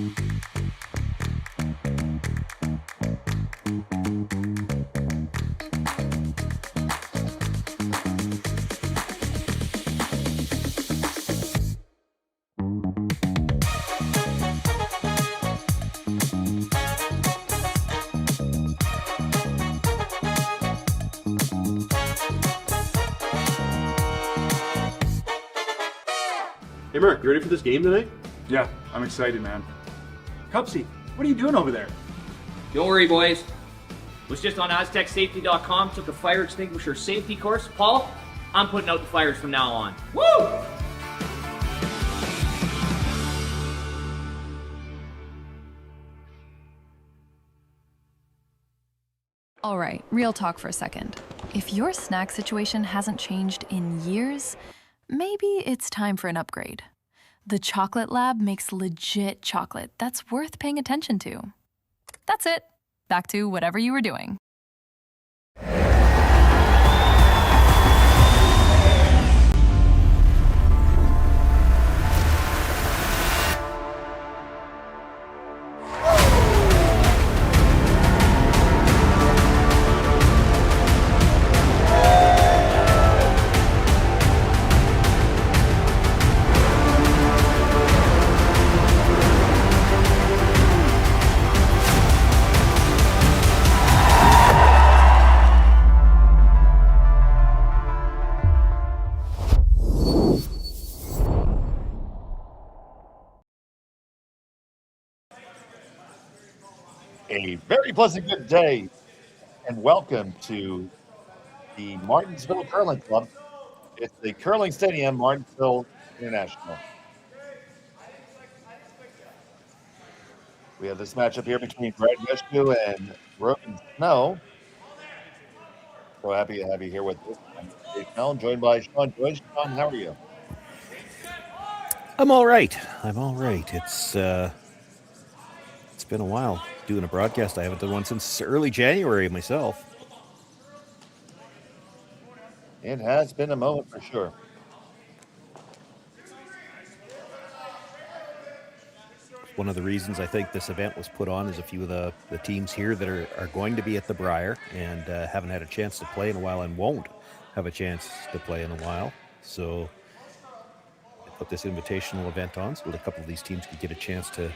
Hey Mark, you ready for this game tonight? Yeah, I'm excited, man. Cupsy, what are you doing over there? Don't worry, boys. Was just on AztecSafety.com, took a fire extinguisher safety course. Paul, I'm putting out the fires from now on. Woo! All right, real talk for a second. If your snack situation hasn't changed in years, maybe it's time for an upgrade. The Chocolate Lab makes legit chocolate that's worth paying attention to. That's it. Back to whatever you were doing. A very pleasant good day, and welcome to the Martensville Curling Club. It's the Curling Stadium, Martensville International. We have this matchup here between Brad Gushue and Rogan Snow. So happy to have you here with us. I'm Dave Mellon, joined by Sean Joyce. Sean, how are you? I'm all right. It's been a while doing a broadcast. I haven't done one since early January myself. It has been a moment for sure. One of the reasons I think this event was put on is a few of the teams here that are going to be at the Briar and haven't had a chance to play in a while and won't have a chance to play in a while. So I put this invitational event on so that a couple of these teams could get a chance to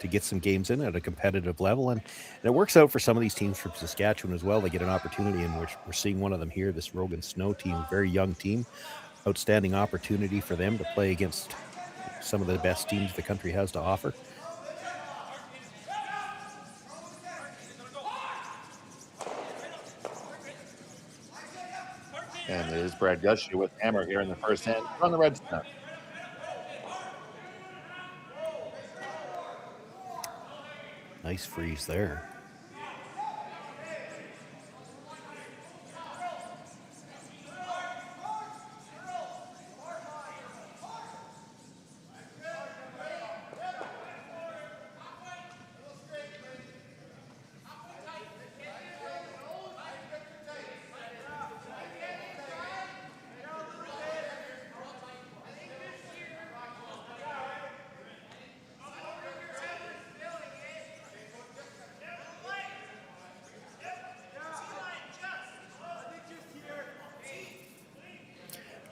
get some games in at a competitive level. And it works out for some of these teams from Saskatchewan as well. They get an opportunity, and we're seeing one of them here, this Rogan Snow team, very young team. Outstanding opportunity for them to play against some of the best teams the country has to offer. And it is Brad Gushue with hammer here in the first hand on the red snap. Nice freeze there.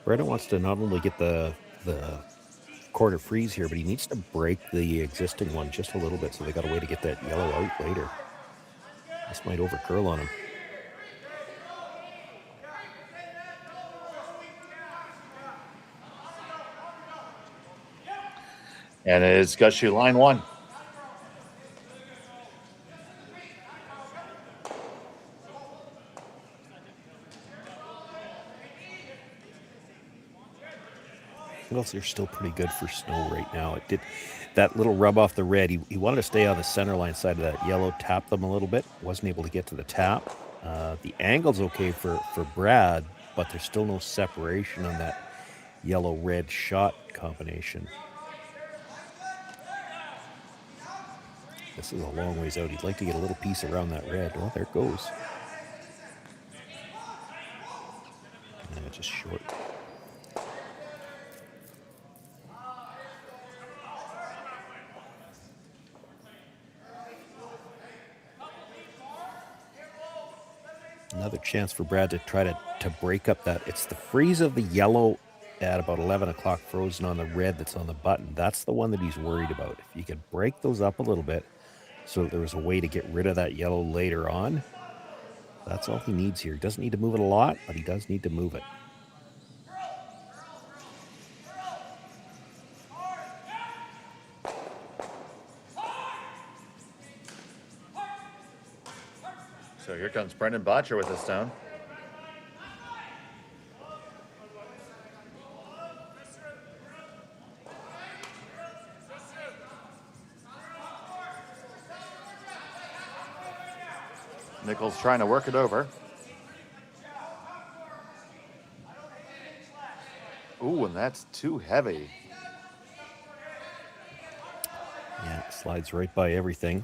Brenda wants to not only get the quarter freeze here, but he needs to break the existing one just a little bit, so they got a way to get that yellow out later. This might overcurl on him. And it is Gushue, line one. Angles are still pretty good for Snow right now. It did that little rub off the red. He wanted to stay on the center line side of that yellow, tap them a little bit. Wasn't able to get to the tap. The angle's okay for Brad, but there's still no separation on that yellow-red shot combination. This is a long ways out. He'd like to get a little piece around that red. Well, there it goes. And just short. Another chance for Brad to try to break up that. It's the freeze of the yellow at about 11 o'clock frozen on the red that's on the button. That's the one that he's worried about. If you could break those up a little bit so that there was a way to get rid of that yellow later on, that's all he needs here. He doesn't need to move it a lot, but he does need to move it. So here comes Brendan Botcher with a stone. Nichols trying to work it over. Ooh, and that's too heavy. Yeah, slides right by everything.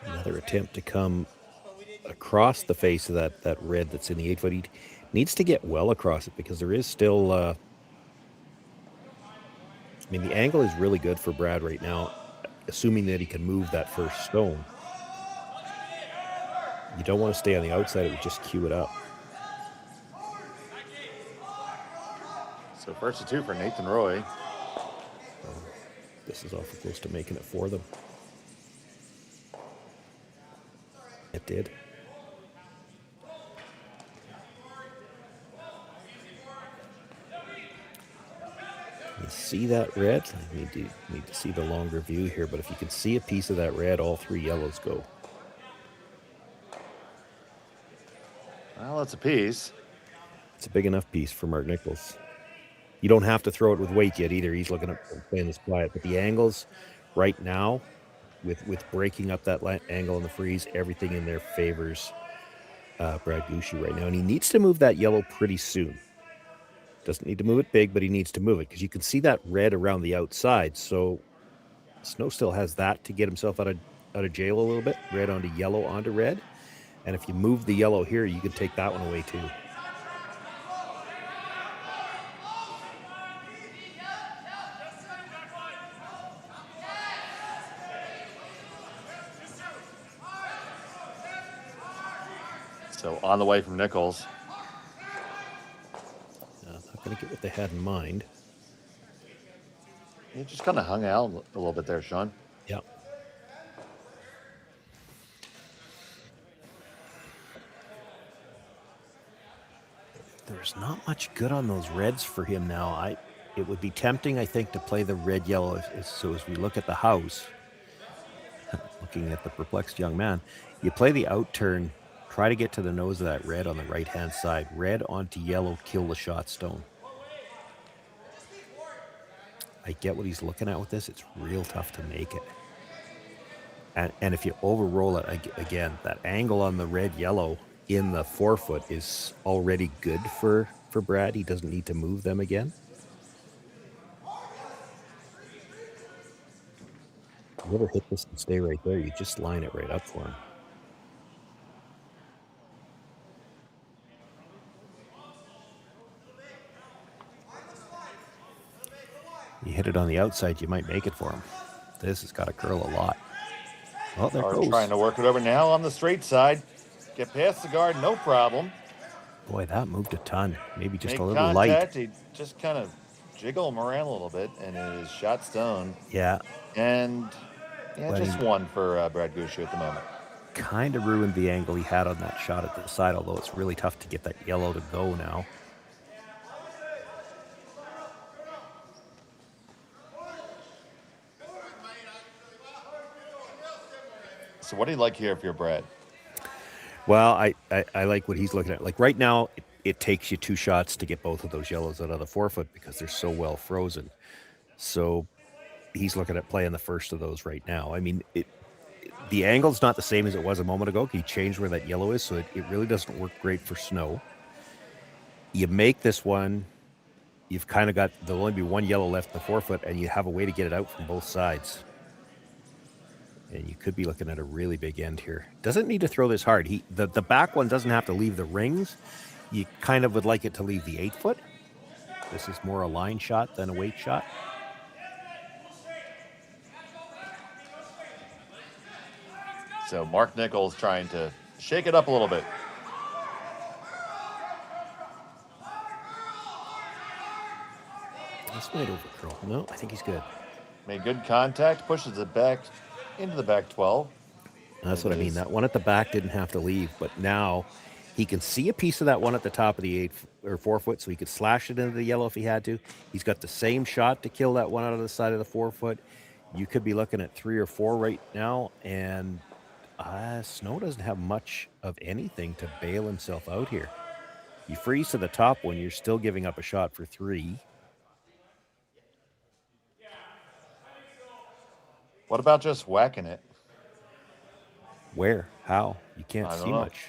Another attempt to come across the face of that red that's in the 8 foot. He needs to get well across it because there is still, I mean, the angle is really good for Brad right now, assuming that he can move that first stone. You don't want to stay on the outside, it would just cue it up. So first to two for Nathan Roy. This is awful close to making it for them. It did. You see that red? I need to see the longer view here, but if you can see a piece of that red, all three yellows go. Well, it's a piece. It's a big enough piece for Mark Nichols. You don't have to throw it with weight yet either. He's looking at playing this quiet, but the angles right now, with breaking up that angle in the freeze, everything in there favors Brad Gushue right now, and he needs to move that yellow pretty soon. Doesn't need to move it big, but he needs to move it because you can see that red around the outside. So Snow still has that to get himself out of jail a little bit. Red onto yellow onto red, and if you move the yellow here, you can take that one away too. So on the way from Nichols. Not going to get what they had in mind. You just kind of hung out a little bit there, Sean. Yeah. There's not much good on those reds for him now. It would be tempting, I think, to play the red-yellow. So as we look at the house, looking at the perplexed young man, you play the out-turn. Try to get to the nose of that red on the right-hand side. Red onto yellow, kill the shot stone. I get what he's looking at with this. It's real tough to make it. And if you overroll it, again, that angle on the red-yellow in the 4 foot is already good for Brad. He doesn't need to move them again. You ever hit this and stay right there, you just line it right up for him. You hit it on the outside, you might make it for him. This has got to curl a lot. Oh, there Guard goes. trying to work it over now on the straight side. Get past the guard, no problem. Boy, that moved a ton. Maybe just Make a little contact. light. He just kind of jiggle him around a little bit, and it is shot stone. Yeah, And Well, just one for Brad Gushue at the moment. kind of ruined the angle he had on that shot at the side, although it's really tough to get that yellow to go now. So what do you like here if you're Brad? Well, I like what he's looking at. Like right now, it takes you 2 shots to get both of those yellows out of the 4 foot because they're so well frozen. So he's looking at playing the first of those right now. I mean, the angle's not the same as it was a moment ago. He changed where that yellow is, so it really doesn't work great for Snow. You make this one, you've kind of got, there'll only be 1 yellow left in the 4 foot, and you have a way to get it out from both sides. And you could be looking at a really big end here. Doesn't need to throw this hard. The back one doesn't have to leave the rings. You kind of would like it to leave the 8-foot. This is more a line shot than a weight shot. So Mark Nichols trying to shake it up a little bit. This might overcurl. No, I think he's good. Made good contact, pushes it back into the back 12. And that's what I mean. That one at the back didn't have to leave, but now he can see a piece of that one at the top of the 8 or 4 foot, so he could slash it into the yellow if he had to. He's got the same shot to kill that one out of the side of the 4 foot. You could be looking at 3 or 4 right now, and Snow doesn't have much of anything to bail himself out here. You freeze to the top one, you're still giving up a shot for 3. What about just whacking it? Where? How? You can't I don't see know. much.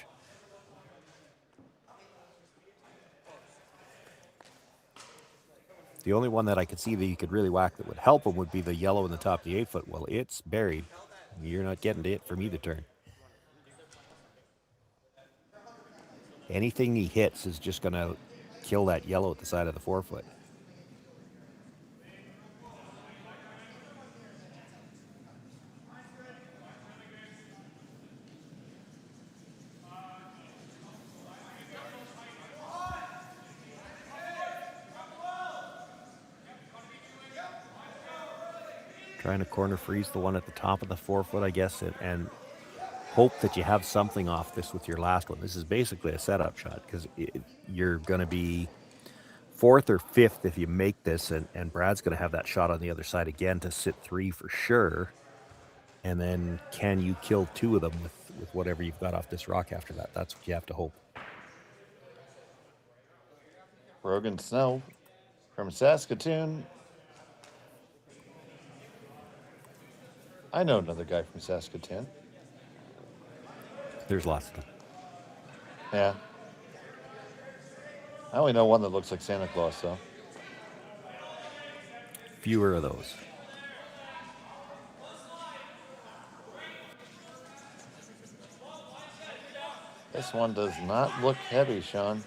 The only one that I could see that you could really whack that would help him would be the yellow in the top of the 8 foot. Well, it's buried. You're not getting to it from either turn. Anything he hits is just going to kill that yellow at the side of the 4 foot. Trying to corner freeze the one at the top of the 4 foot, I guess, and hope that you have something off this with your last one. This is basically a setup shot because you're going to be 4th or 5th if you make this, and Brad's going to have that shot on the other side again to sit 3 for sure. And then can you kill 2 of them with whatever you've got off this rock after that? That's what you have to hope. Rogan Snow from Saskatoon. I know another guy from Saskatoon. There's lots of them. Yeah. I only know one that looks like Santa Claus, though. Fewer of those. This one does not look heavy, Sean.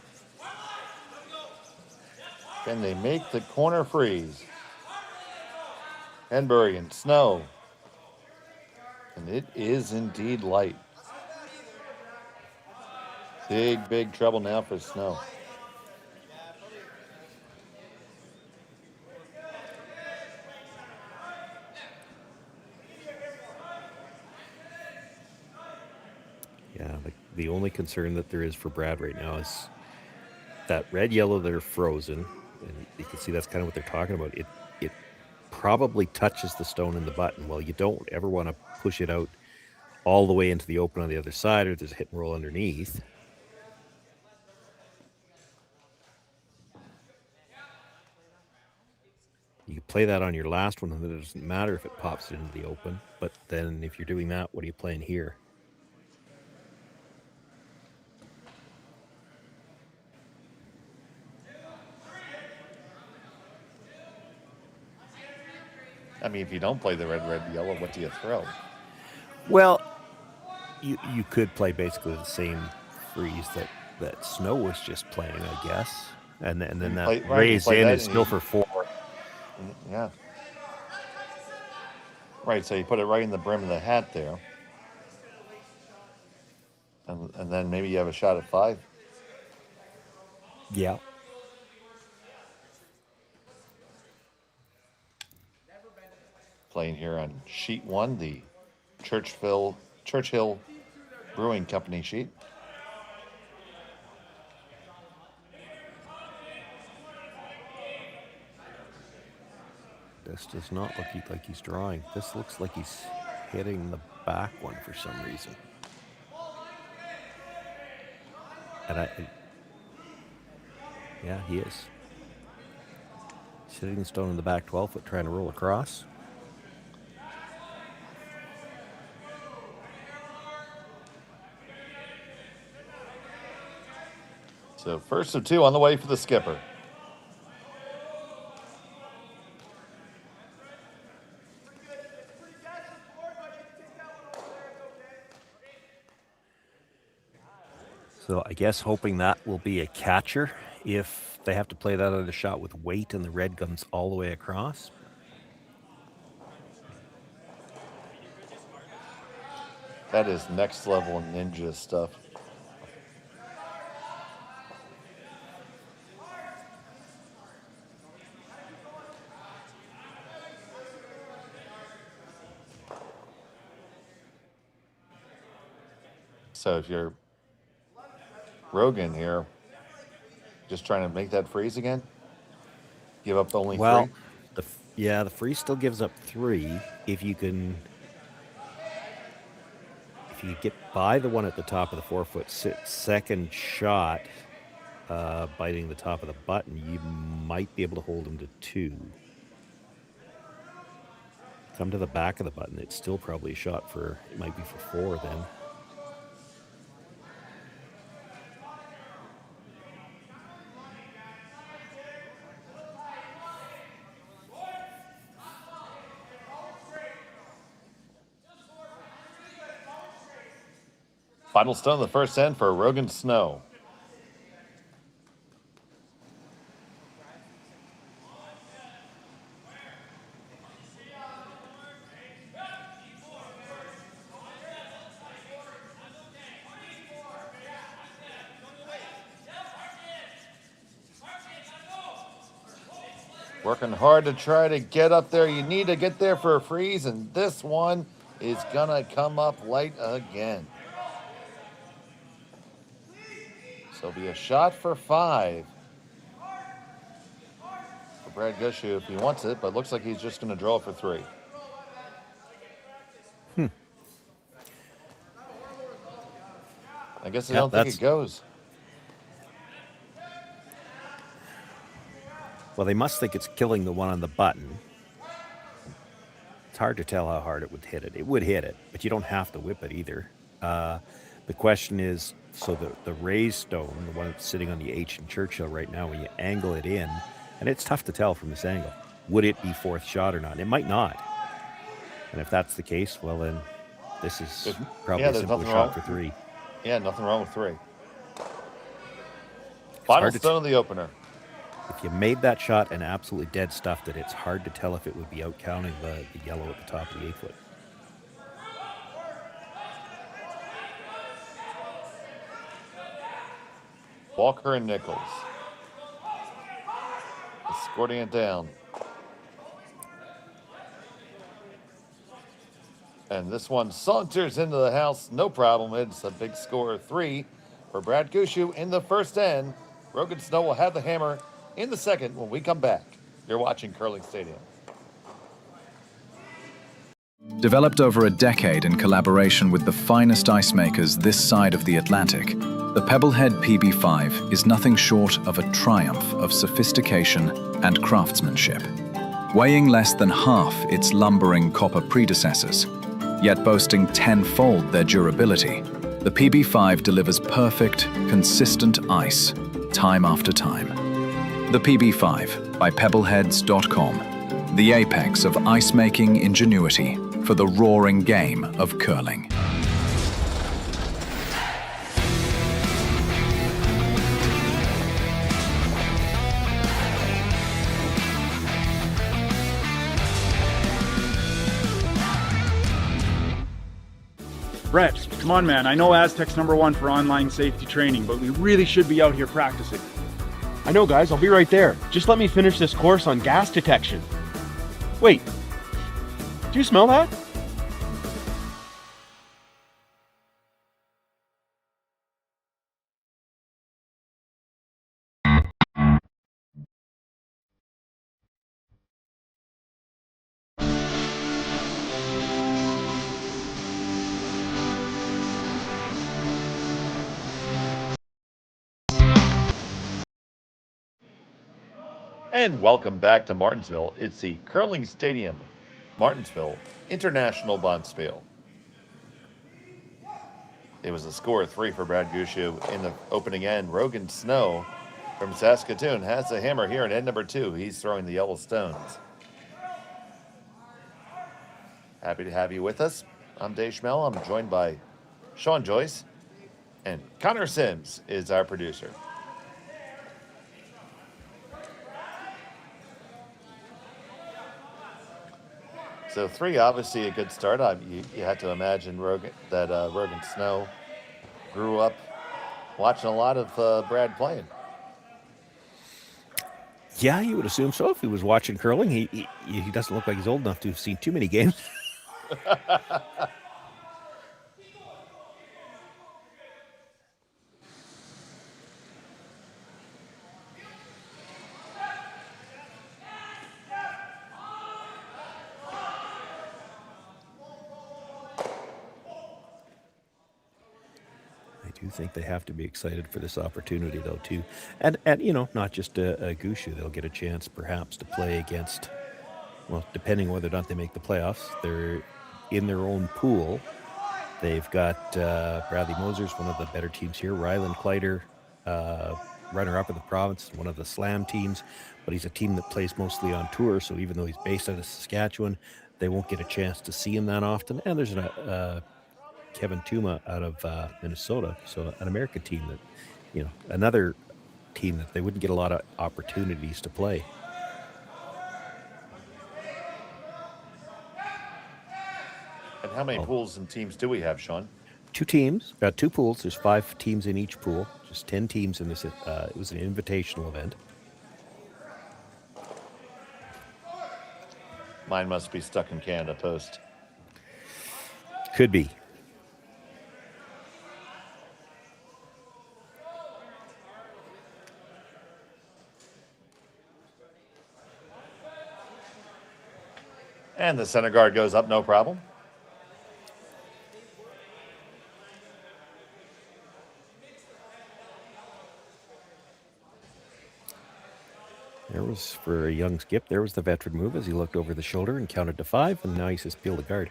Can they make the corner freeze? Henbury and Snow. And it is indeed light. Big trouble now for Snow. Yeah, the only concern that there is for Brad right now is that red yellow that are frozen, and you can see that's kind of what they're talking about. It probably touches the stone in the button. Well, you don't ever want to push it out all the way into the open on the other side, or there's a hit and roll underneath. You can play that on your last one, and it doesn't matter if it pops it into the open. But then if you're doing that, what are you playing here? I mean, if you don't play the red, yellow, what do you throw? Well, you could play basically the same freeze that Snow was just playing, I guess. And then that raise in is still for 4. Yeah. Right, so you put it right in the brim of the hat there. And then maybe you have a shot at 5. Yeah. Playing here on sheet 1, the Churchill Brewing Company sheet. This does not look like he's drawing. This looks like he's hitting the back one for some reason. And yeah, he is. He's hitting the stone in the back 12 foot, trying to roll across. So first of 2 on the way for the skipper. So I guess hoping that will be a catcher if they have to play that other shot with weight and the red comes all the way across. That is next level ninja stuff. So if you're Rogan here, just trying to make that freeze again, give up only Well, three. the freeze still gives up 3 if you can. If you get by the one at the top of the 4-foot second shot, biting the top of the button, you might be able to hold him to 2. Come to the back of the button, it's still probably a shot for, it might be for 4 then. Final stone of the first end for Rogan Snow. Working hard to try to get up there. You need to get there for a freeze, and this one is gonna come up light again. So it'll be a shot for 5 for Brad Gushue if he wants it, but looks like he's just gonna draw for 3. I guess I don't think it goes. Well, they must think it's killing the one on the button. It's hard to tell how hard it would hit it. It would hit it, but you don't have to whip it either. The question is, so the raised stone, the one that's sitting on the H in Churchill right now, when you angle it in, and it's tough to tell from this angle, would it be 4th shot or not? It might not. And if that's the case, well then, this is probably a simple shot for 3. Yeah, nothing wrong with 3. Final stone of the opener. If you made that shot and absolutely dead stuffed it, it's hard to tell if it would be out counting the yellow at the top of the 8-foot. Walker and Nichols. Escorting it down. And this one saunters into the house, no problem. It's a big score of 3 for Brad Gushue in the first end. Rogan Snow will have the hammer in the second when we come back. You're watching Curling Stadium. Developed over a decade in collaboration with the finest ice makers this side of the Atlantic, the Pebblehead PB5 is nothing short of a triumph of sophistication and craftsmanship. Weighing less than half its lumbering copper predecessors, yet boasting 10-fold their durability, the PB5 delivers perfect, consistent ice, time after time. The PB5 by Pebbleheads.com, the apex of ice-making ingenuity for the roaring game of curling. Brett, come on, man. I know Aztec's #1 for online safety training, but we really should be out here practicing. I know, guys. I'll be right there. Just let me finish this course on gas detection. Wait. Do you smell that? And welcome back to Martensville. It's the Curling Stadium, Martensville International Bonspiel. It was a score of 3 for Brad Gushue in the opening end. Rogan Snow from Saskatoon has the hammer here in end number 2. He's throwing the yellow stones. Happy to have you with us. I'm Dave Schmel. I'm joined by Sean Joyce. And Connor Sims is our producer. So 3, obviously a good start. You had to imagine Rogan Snow grew up watching a lot of Brad playing. Yeah, you would assume so. If he was watching curling, he doesn't look like he's old enough to have seen too many games. I do think they have to be excited for this opportunity, though, too. And you know, not just a Gushue. They'll get a chance, perhaps, to play against, well, depending whether or not they make the playoffs. They're in their own pool. They've got Bradley Moser's one of the better teams here. Ryland Kleider, runner-up in the province, one of the slam teams. But he's a team that plays mostly on tour, so even though he's based out of Saskatchewan, they won't get a chance to see him that often. And there's Kevin Tuma out of Minnesota, so an American team that, you know, another team that they wouldn't get a lot of opportunities to play. And how many pools and teams do we have, Sean? 2 teams, 2 pools. There's 5 teams in each pool, just 10 teams in this. It was an invitational event. Mine must be stuck in Canada Post. Could be. And the center guard goes up, no problem. There was, for a young skip, there was the veteran move as he looked over the shoulder and counted to 5, and now he says, peel the guard.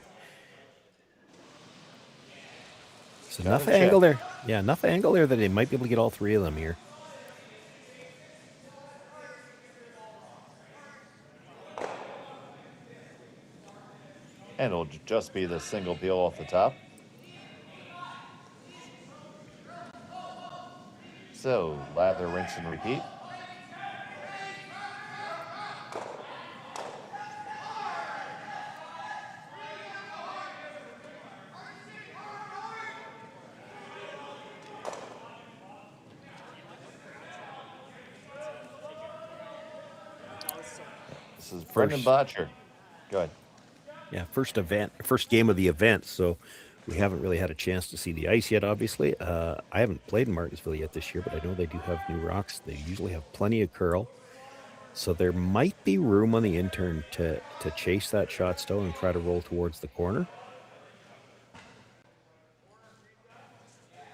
So enough angle there. Yeah, enough angle there that they might be able to get all 3 of them here. And it'll just be the single peel off the top. So, lather, rinse, and repeat. This is Brendan Botcher. Go ahead. Yeah, first game of the event, so we haven't really had a chance to see the ice yet, obviously. I haven't played in Martensville yet this year, but I know they do have new rocks. They usually have plenty of curl. So there might be room on the intern to chase that shot stone and try to roll towards the corner.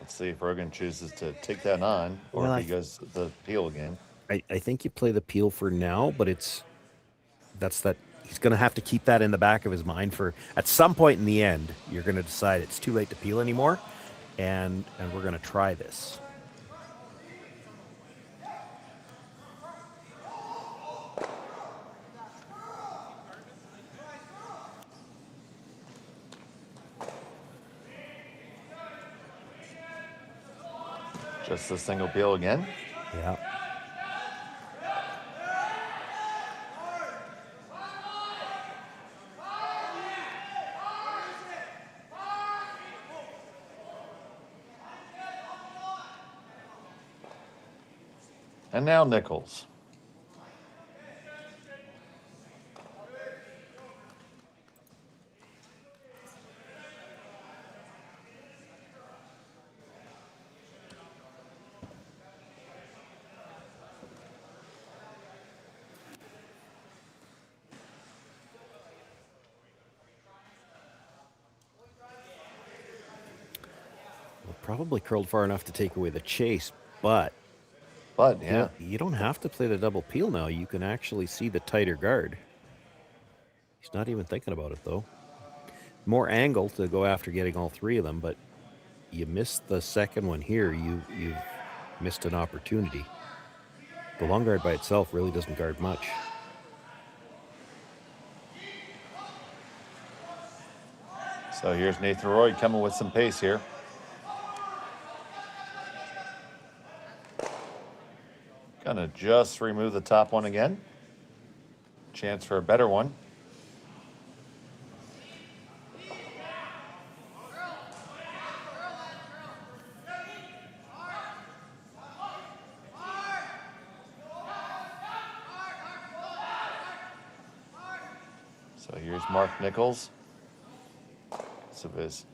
Let's see if Rogan chooses to take that on, or Well, if he goes the peel again. I think you play the peel for now, but he's going to have to keep that in the back of his mind for, at some point in the end, you're going to decide it's too late to peel anymore, and we're going to try this. Just a single peel again. Yeah. And now Nichols. Probably curled far enough to take away the chase, but yeah, you don't have to play the double peel now. You can actually see the tighter guard. He's not even thinking about it, though. More angle to go after getting all 3 of them, but you missed the second one here. You've missed an opportunity. The long guard by itself really doesn't guard much. So here's Nathan Roy coming with some pace here. Gonna just remove the top one again. Chance for a better one. So here's Mark Nichols. So his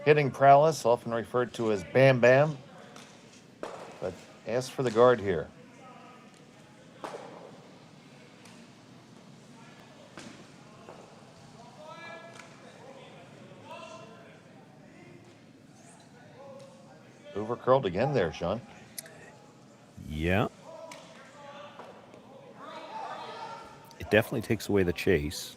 hitting prowess, often referred to as Bam Bam, but ask for the guard here. Over curled again there, Sean. Yeah. It definitely takes away the chase.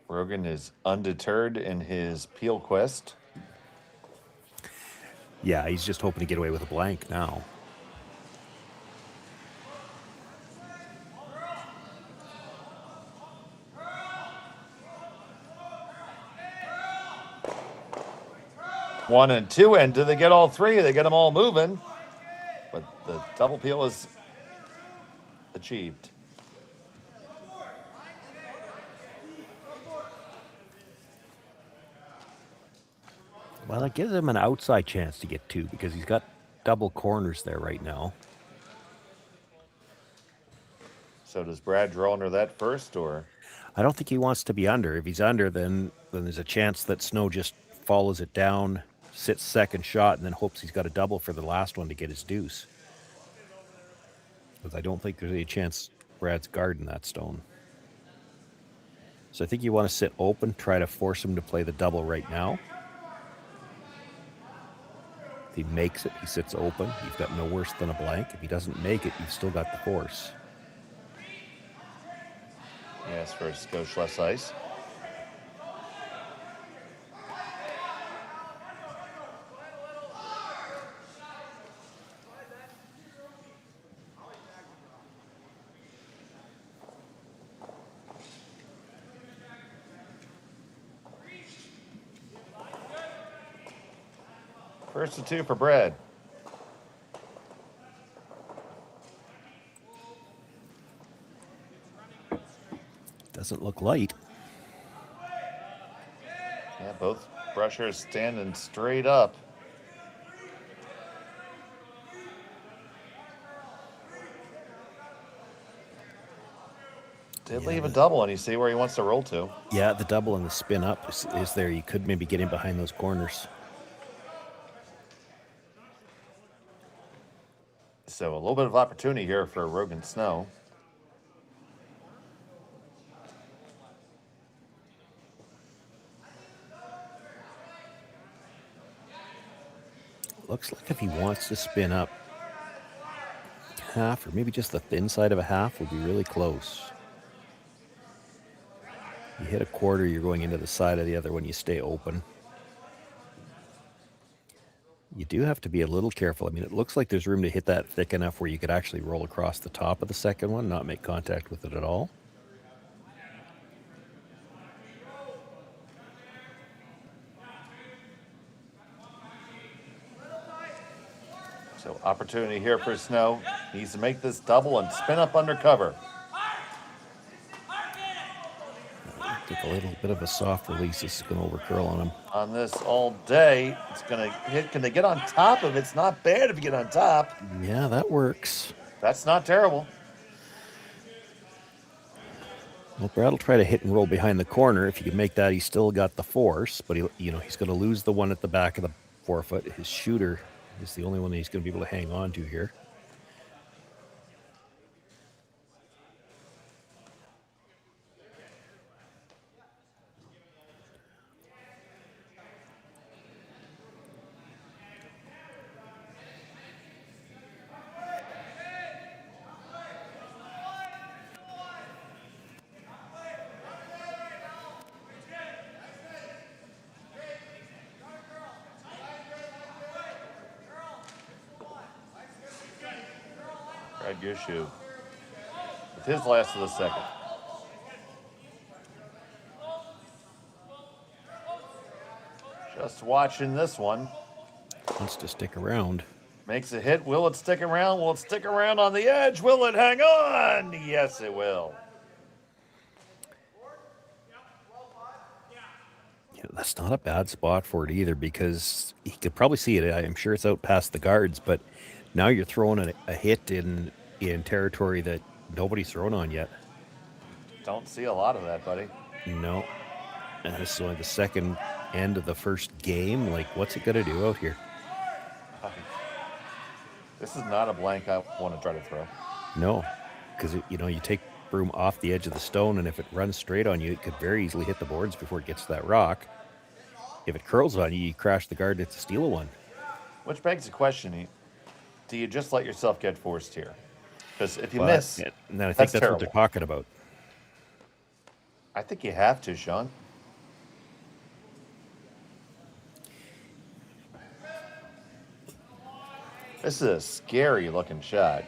Rogan is undeterred in his peel quest. Yeah, he's just hoping to get away with a blank now. One and two, and do they get all three? They get them all moving, but the double peel is achieved. Well, it gives him an outside chance to get two because he's got double corners there right now. So does Brad draw under that first, or? I don't think he wants to be under. If he's under, then there's a chance that Snow just follows it down, sits second shot, and then hopes he's got a double for the last one to get his deuce. Because I don't think there's any chance Brad's guarding that stone. So I think you want to sit open, try to force him to play the double right now. If he makes it, he sits open. You've got no worse than a blank. If he doesn't make it, you've still got the force. Yes, for a skosh less ice. First to two for Brad. Doesn't look light. Yeah, both brushers standing straight up. Did leave a double, and you see where he wants to roll to. Yeah, the double and the spin up is there. You could maybe get in behind those corners. So a little bit of opportunity here for Rogan Snow. Looks like if he wants to spin up half, or maybe just the thin side of a half, would be really close. You hit a quarter, you're going into the side of the other one, you stay open. You do have to be a little careful. I mean, it looks like there's room to hit that thick enough where you could actually roll across the top of the second one, not make contact with it at all. So opportunity here for Snow. Needs to make this double and spin up under cover. Took a little bit of a soft release. This is going to overcurl on him. On this all day, it's going to hit. Can they get on top of it? It's not bad if you get on top. Yeah, that works. That's not terrible. Well, Brad will try to hit and roll behind the corner. If he can make that, he's still got the force, but he's going to lose the one at the back of the forefoot. His shooter is the only one that he's going to be able to hang on to here. Gushue with his last of the second. Just watching this one. Wants to stick around. Makes a hit. Will it stick around? Will it stick around on the edge? Will it hang on? Yes, it will. Yeah, that's not a bad spot for it either, because he could probably see it. I'm sure it's out past the guards, but now you're throwing a hit in territory that nobody's thrown on yet. Don't see a lot of that, buddy. No. And this is only the second end of the first game. Like, what's it going to do out here? This is not a blank I want to try to throw. No, because, you take broom off the edge of the stone, and if it runs straight on you, it could very easily hit the boards before it gets to that rock. If it curls on you, you crash the guard, it's a steal one. Which begs the question, do you just let yourself get forced here? Because if you miss, and then I think that's terrible. what they're talking about. I think you have to, Sean. This is a scary looking shot.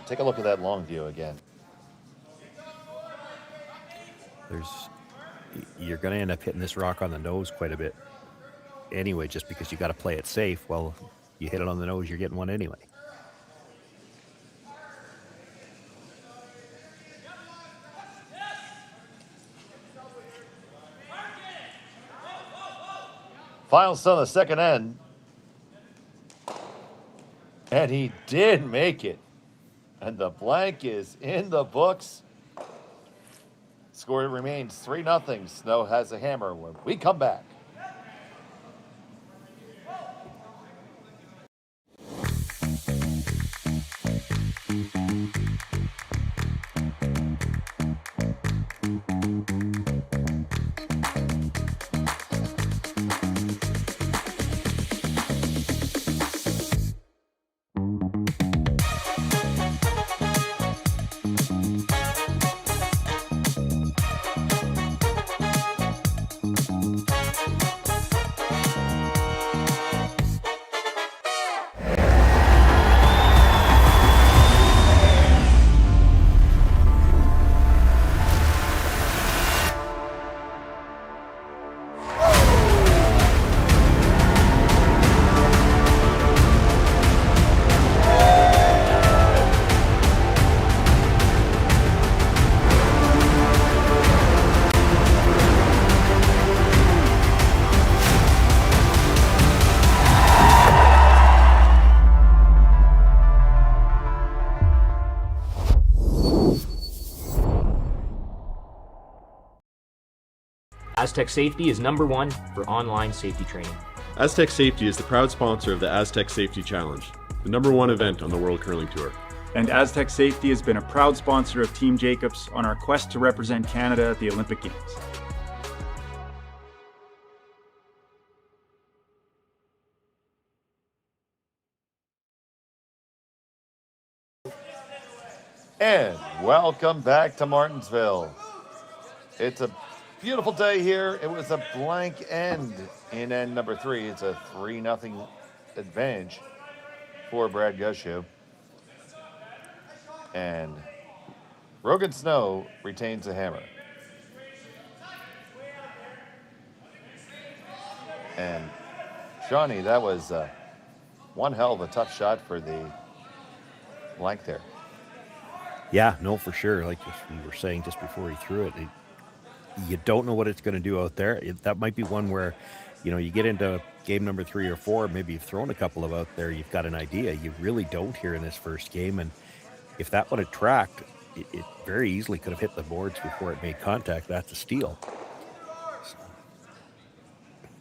Take a look at that long view again. You're going to end up hitting this rock on the nose quite a bit anyway, just because you got to play it safe. Well, you hit it on the nose, you're getting one anyway. Final stone on the second end. And he did make it. And the blank is in the books. Score remains 3-0. Snow has a hammer when we come back. Aztec Safety is #1 for online safety training. Aztec Safety is the proud sponsor of the Aztec Safety Challenge, the #1 event on the World Curling Tour. And Aztec Safety has been a proud sponsor of Team Jacobs on our quest to represent Canada at the Olympic Games. And welcome back to Martensville. It's a beautiful day here. It was a blank end in end number 3. It's a 3-0 advantage for Brad Gushue. And Rogan Snow retains a hammer. And Shawnee, that was one hell of a tough shot for the blank there. Yeah, no, for sure. Like we were saying just before he threw it, you don't know what it's going to do out there. That might be one where, you get into game number 3 or 4, maybe you've thrown a couple of out there, you've got an idea. You really don't here in this first game. And if that would have tracked, it very easily could have hit the boards before it made contact. That's a steal. So,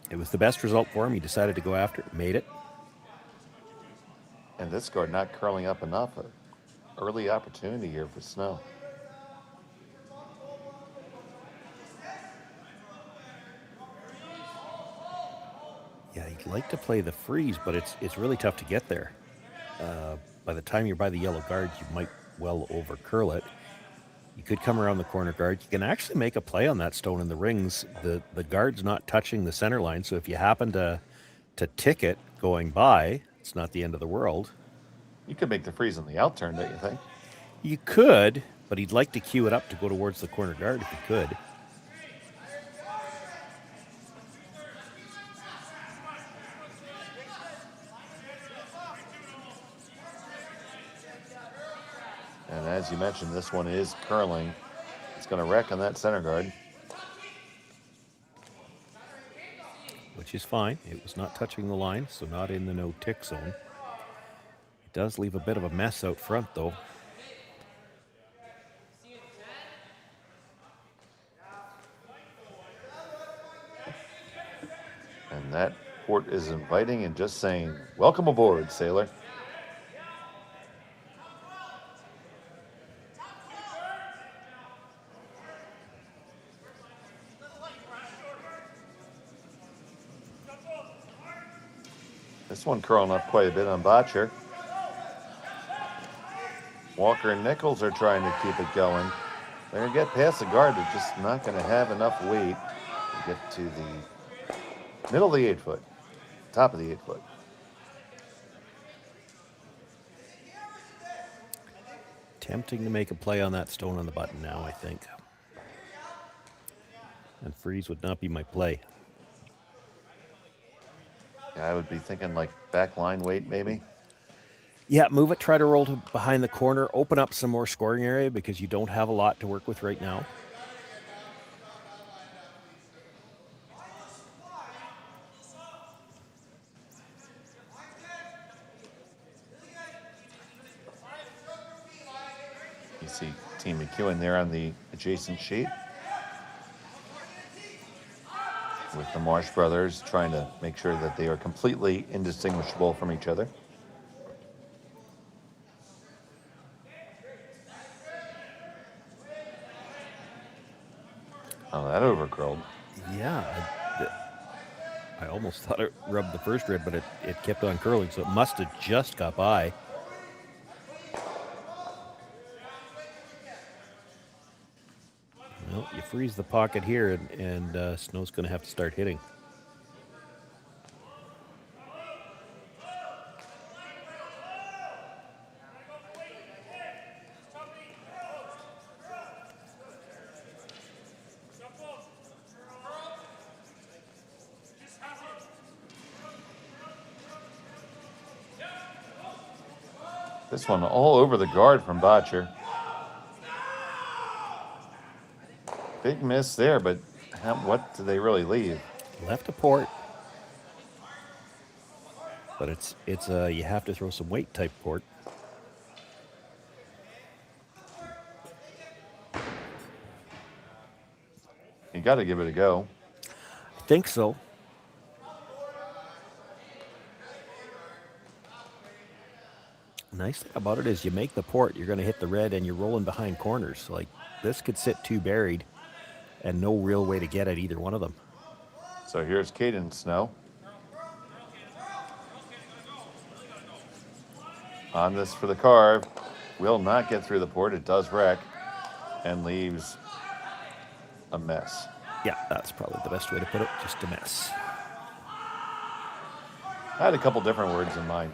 it was the best result for him. He decided to go after it, made it. And this score not curling up enough. An early opportunity here for Snow. Yeah, he'd like to play the freeze, but it's really tough to get there. By the time you're by the yellow guards, you might well over curl it. You could come around the corner guard. You can actually make a play on that stone in the rings. The guard's not touching the center line, so if you happen to tick it going by, it's not the end of the world. You could make the freeze on the out turn, don't you think? You could, but he'd like to cue it up to go towards the corner guard if he could. as you mentioned, this one is curling. It's going to wreck on that center guard. Which is fine. It was not touching the line, so not in the no-tick zone. It does leave a bit of a mess out front, though. And that port is inviting and just saying, welcome aboard, sailor. This one curling up quite a bit on Botcher. Walker and Nichols are trying to keep it going. They're going to get past the guard. They're just not going to have enough weight to get to the middle of the 8-foot, top of the 8-foot. Tempting to make a play on that stone on the button now, I think. And freeze would not be my play. I would be thinking like back line weight, maybe. Yeah, move it, try to roll to behind the corner, open up some more scoring area because you don't have a lot to work with right now. You see Team McEwen there on the adjacent sheet. With the Marsh brothers trying to make sure that they are completely indistinguishable from each other. Oh, that overcurled. Yeah, I almost thought it rubbed the first rib, but it kept on curling, so it must have just got by. Well, you freeze the pocket here, and Snow's going to have to start hitting. This one all over the guard from Botcher. Big miss there, but what do they really leave? Left a port. But it's you have to throw some weight type port. You got to give it a go. I think so. Nice thing about it is you make the port, you're going to hit the red, and you're rolling behind corners. Like, this could sit too buried and no real way to get at either one of them. So here's Caden Snow. On this for the carve. Will not get through the port. It does wreck and leaves a mess. Yeah, that's probably the best way to put it. Just a mess. I had a couple different words in mind.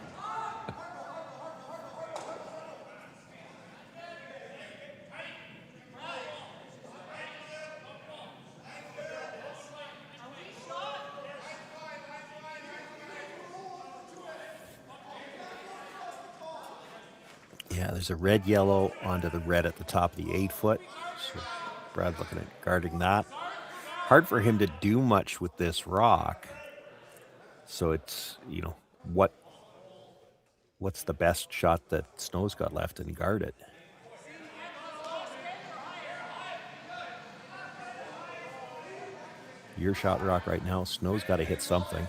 Yeah, there's a red yellow onto the red at the top of the 8-foot. So Brad looking at guarding that. Hard for him to do much with this rock. So it's, what's the best shot that Snow's got left, and guard it. Your shot rock right now, Snow's got to hit something.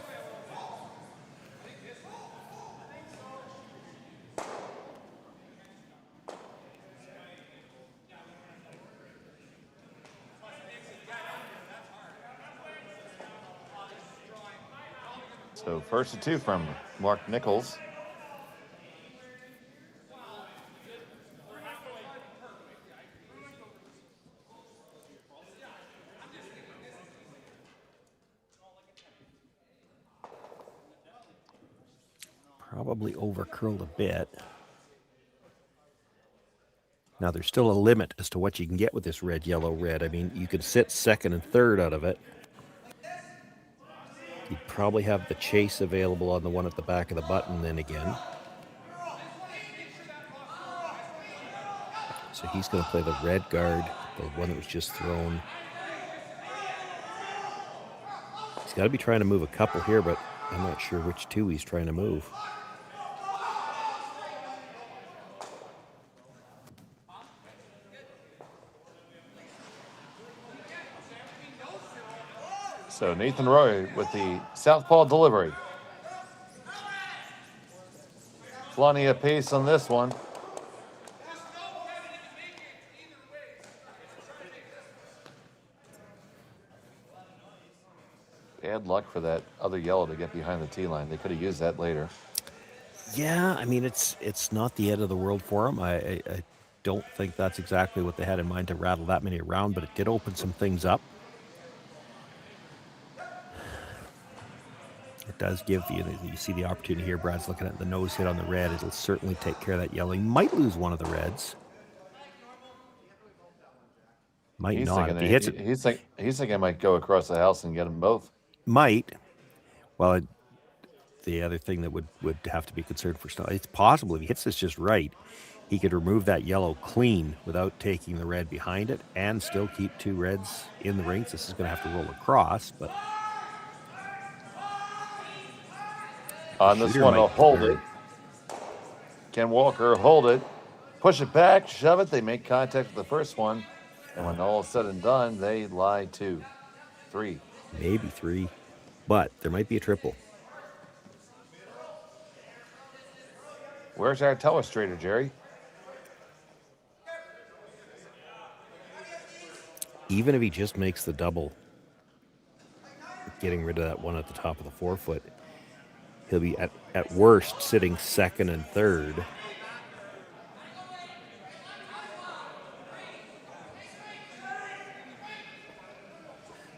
So 1st and 2 from Mark Nichols. Probably overcurled a bit. Now there's still a limit as to what you can get with this red, yellow, red. I mean, you could sit 2nd and 3rd out of it. You'd probably have the chase available on the one at the back of the button then again. So he's going to play the red guard, the one that was just thrown. He's got to be trying to move a couple here, but I'm not sure which two he's trying to move. So Nathan Roy with the southpaw delivery. Plenty of pace on this one. Bad luck for that other yellow to get behind the tee line. They could have used that later. Yeah, I mean, it's not the end of the world for him. I don't think that's exactly what they had in mind to rattle that many around, but it did open some things up. It does give you see the opportunity here. Brad's looking at the nose hit on the red. It'll certainly take care of that yellow. He might lose one of the reds. Might not. If he hits it, he's thinking I might go across the house and get them both. Might. Well, the other thing that would have to be concerned for Snow, it's possible if he hits this just right, he could remove that yellow clean without taking the red behind it and still keep two reds in the rings. This is going to have to roll across, but on this one, I'll hold it. Can Walker hold it? Push it back, shove it. They make contact with the first one. And when all is said and done, they lie 2, 3. Maybe 3. But there might be a triple. Where's our telestrator, Jerry? Even if he just makes the double, getting rid of that one at the top of the forefoot, he'll be at worst sitting second and third.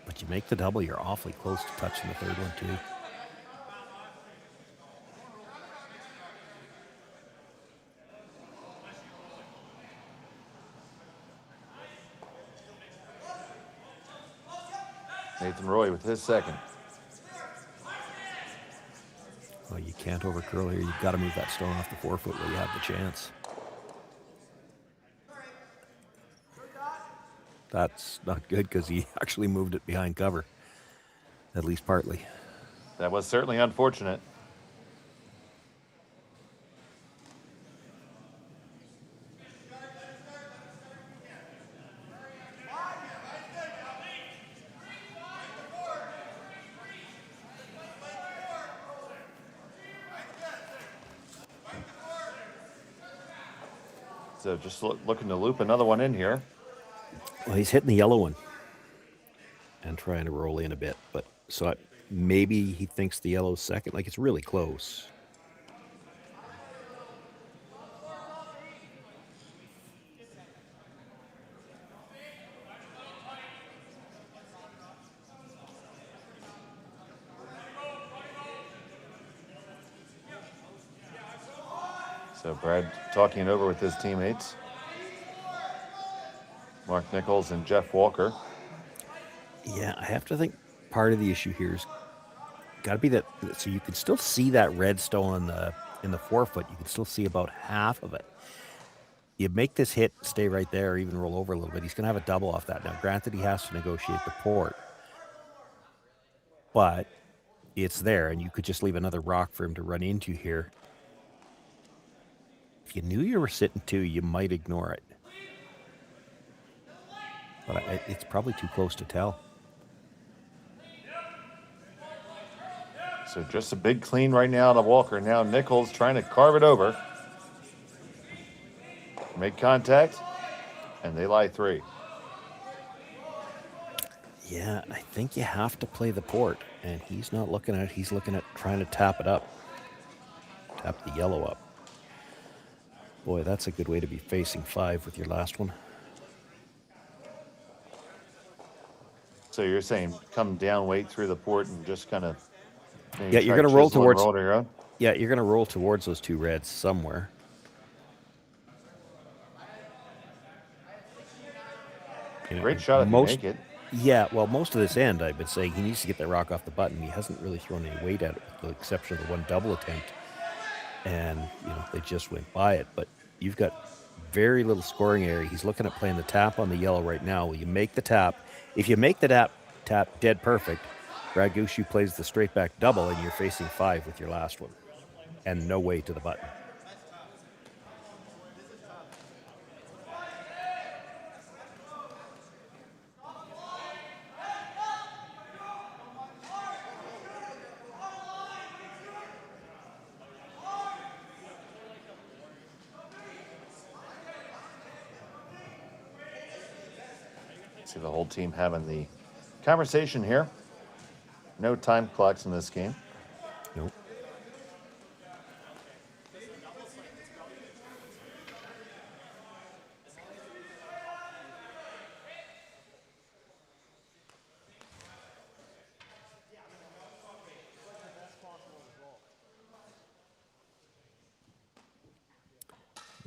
But you make the double, you're awfully close to touching the third one too. Nathan Roy with his second. Well, you can't overcurl here. You've got to move that stone off the forefoot where you have the chance. That's not good because he actually moved it behind cover, at least partly. That was certainly unfortunate. So just looking to loop another one in here. Well, he's hitting the yellow one and trying to roll in a bit. But so maybe he thinks the yellow's second. Like, it's really close. So Brad talking it over with his teammates. Mark Nichols and Jeff Walker. Yeah, I have to think part of the issue here is got to be that, so you can still see that red stone in the forefoot. You can still see about half of it. You make this hit, stay right there, or even roll over a little bit. He's going to have a double off that. Now, granted, he has to negotiate the port, but it's there, and you could just leave another rock for him to run into here. If you knew you were sitting 2, you might ignore it. But it's probably too close to tell. So just a big clean right now to Walker. Now Nichols trying to carve it over. Make contact, and they lie 3. Yeah, I think you have to play the port, and he's not looking at it. He's looking at trying to tap it up. Tap the yellow up. Boy, that's a good way to be facing 5 with your last one. So you're saying come down, wait through the port, and just kind of... Yeah, you're going to roll towards... Roll your own? Yeah, you're going to roll towards those 2 reds somewhere. Great shot if you make it. Yeah, well, most of this end, I've been saying he needs to get that rock off the button. He hasn't really thrown any weight at it, with the exception of the one double attempt. And, they just went by it. But you've got very little scoring area. He's looking at playing the tap on the yellow right now. Will you make the tap? If you make the tap dead perfect, Brad Gushue plays the straight back double, and you're facing 5 with your last one. And no way to the button. See the whole team having the conversation here. No time clocks in this game. Nope.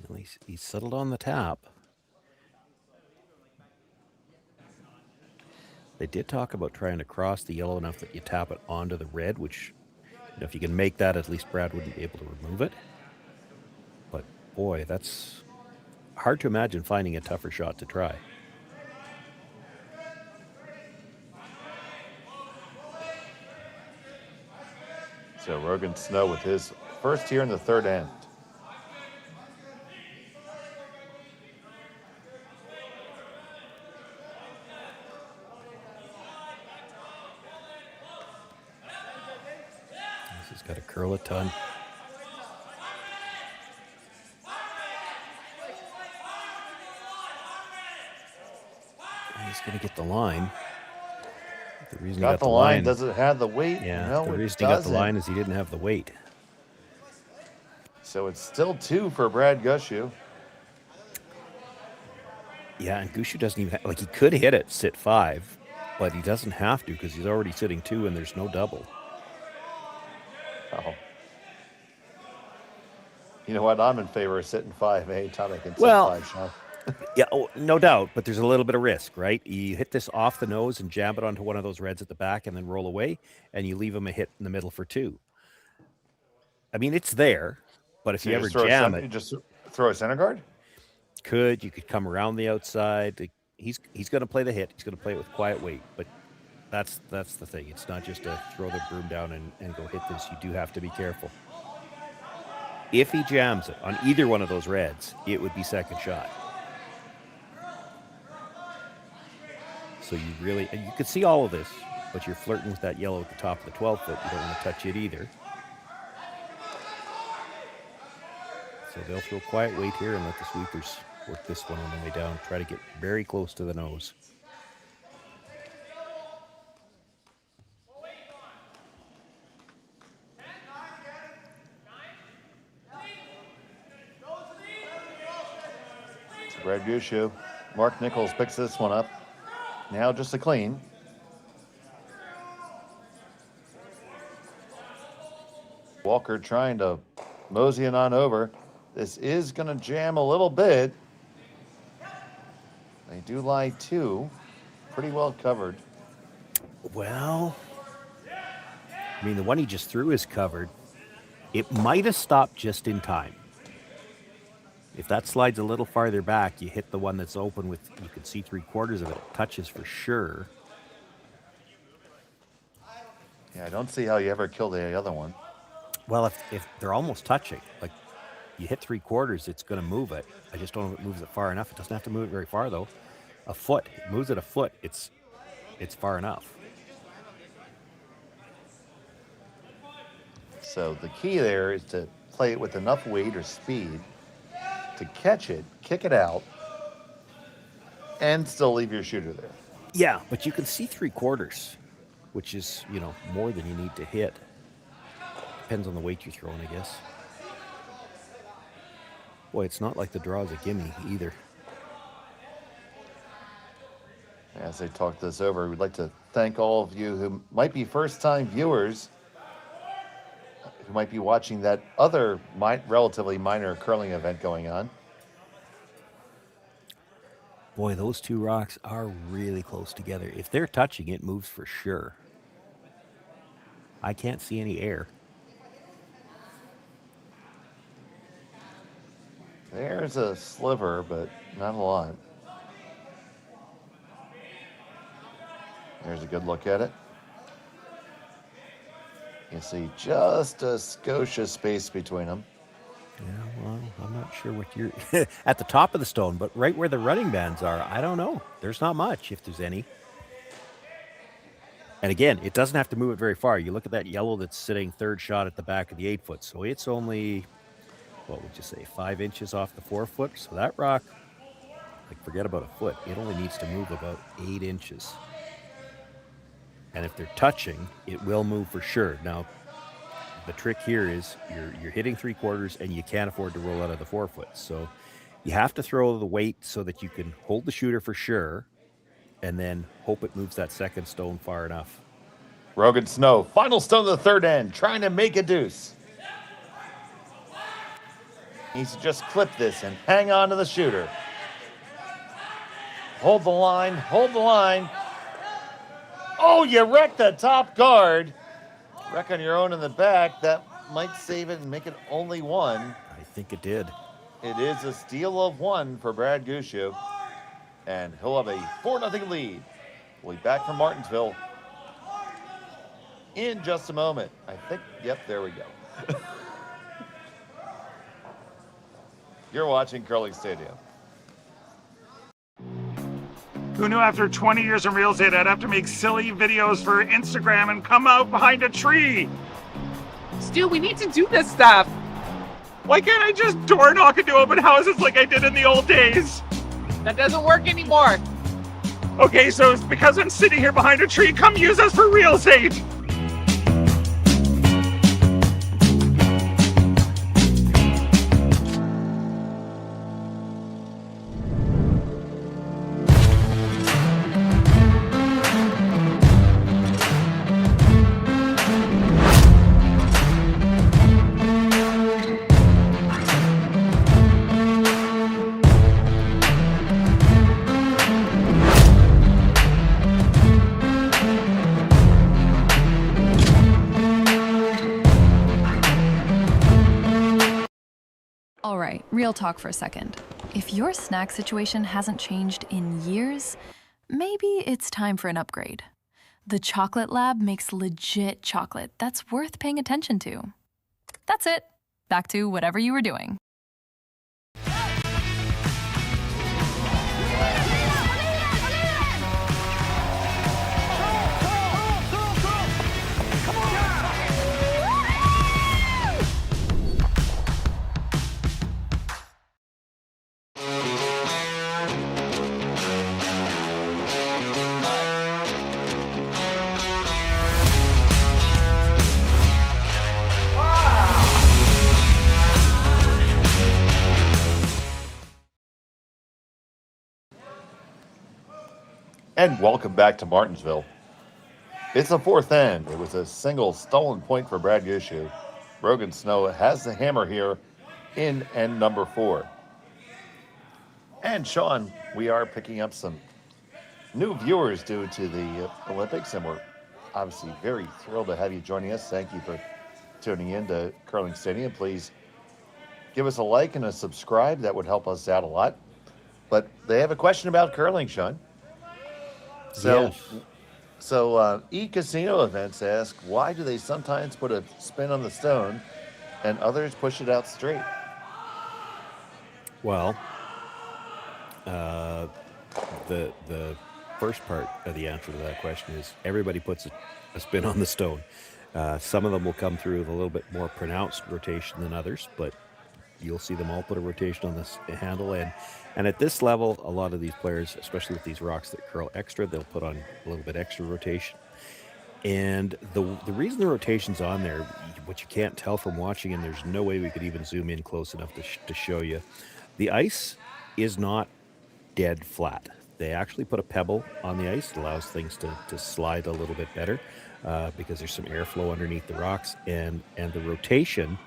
Well, he's settled on the tap. They did talk about trying to cross the yellow enough that you tap it onto the red, which, if you can make that, at least Brad wouldn't be able to remove it. But boy, that's hard to imagine finding a tougher shot to try. So Rogan Snow with his first here in the third end. He's got to curl a ton. He's going to get the line. The reason he got the line. Does it have the weight? Yeah, no, the it reason he got the doesn't. line is he didn't have the weight. So it's still 2 for Brad Gushue. Yeah, and Gushue doesn't even have, he could hit it, sit 5, but he doesn't have to because he's already sitting 2 and there's no double. Oh. You know what? I'm in favor of sitting 5 anytime I can sit Well, 5, Sean. Yeah, no doubt, but there's a little bit of risk, right? You hit this off the nose and jab it onto one of those reds at the back and then roll away, and you leave him a hit in the middle for 2. I mean, it's there, but if you ever jam it... You just throw a center guard? You could come around the outside. He's going to play the hit. He's going to play it with quiet weight, but that's the thing. It's not just to throw the broom down and go hit this. You do have to be careful. If he jams it on either one of those reds, it would be second shot. So you really, and you could see all of this, but you're flirting with that yellow at the top of the 12 foot. You don't want to touch it either. So they'll throw quiet weight here and let the sweepers work this one on the way down. Try to get very close to the nose. So Brad Gushue. Mark Nichols picks this one up. Now just a clean. Walker trying to mosey it on over. This is going to jam a little bit. They do lie 2. Pretty well covered. Well, I mean, the one he just threw is covered. It might have stopped just in time. If that slides a little farther back, you hit the one that's open with, you can see 3/4 of it. It touches for sure. Yeah, I don't see how you ever kill the other one. Well, if they're almost touching, like you hit 3/4, it's going to move it. I just don't know if it moves it far enough. It doesn't have to move it very far, though. A foot. It moves it a foot. It's far enough. So the key there is to play it with enough weight or speed to catch it, kick it out, and still leave your shooter there. Yeah, but you can see 3/4, which is, more than you need to hit. Depends on the weight you're throwing, I guess. Boy, it's not like the draw's a gimme either. As they talk this over, we'd like to thank all of you who might be first-time viewers, who might be watching that other relatively minor curling event going on. Boy, those 2 rocks are really close together. If they're touching, it moves for sure. I can't see any air. There's a sliver, but not a lot. There's a good look at it. You see just a skosh space between them. Yeah, well, I'm not sure what you're at the top of the stone, but right where the running bands are, I don't know. There's not much, if there's any. And again, it doesn't have to move it very far. You look at that yellow that's sitting third shot at the back of the 8 foot. So it's only, what would you say, 5 inches off the 4 foot. So that rock, like, forget about a foot. It only needs to move about 8 inches. And if they're touching, it will move for sure. Now, the trick here is you're hitting 3/4 and you can't afford to roll out of the 4 foot. So you have to throw the weight so that you can hold the shooter for sure, and then hope it moves that second stone far enough. Rogan Snow, final stone of the third end, trying to make a deuce. Needs to just clip this and hang on to the shooter. Hold the line, hold the line. Oh, you wrecked the top guard. Wreck on your own in the back. That might save it and make it only one. I think it did. It is a steal of one for Brad Gushue. And he'll have a 4-0 lead. We'll be back from Martensville in just a moment. I think, yep, there we go. You're watching Curling Stadium. Who knew after 20 years in real estate I'd have to make silly videos for Instagram and come out behind a tree? Stu, we need to do this stuff. Why can't I just door knock into open houses like I did in the old days? That doesn't work anymore. Okay, so it's because I'm sitting here behind a tree. Come use us for real estate. All right, real talk for a second. If your snack situation hasn't changed in years, maybe it's time for an upgrade. The Chocolate Lab makes legit chocolate that's worth paying attention to. That's it. Back to whatever you were doing. And welcome back to Martensville. It's the fourth end. It was a single stolen point for Brad Gushue. Rogan Snow has the hammer here in end number 4. And Sean, we are picking up some new viewers due to the Olympics, and we're obviously very thrilled to have you joining us. Thank you for tuning in to Curling Stadium. Please give us a like and a subscribe. That would help us out a lot. But they have a question about curling, Sean. So e-casino events ask, why do they sometimes put a spin on the stone and others push it out straight? Well, the first part of the answer to that question is everybody puts a spin on the stone. Some of them will come through with a little bit more pronounced rotation than others, but you'll see them all put a rotation on this handle. And at this level, a lot of these players, especially with these rocks that curl extra, they'll put on a little bit extra rotation. And the reason the rotation's on there, what you can't tell from watching, and there's no way we could even zoom in close enough to show you, the ice is not dead flat. They actually put a pebble on the ice. It allows things to slide a little bit better because there's some airflow underneath the rocks, and the rotation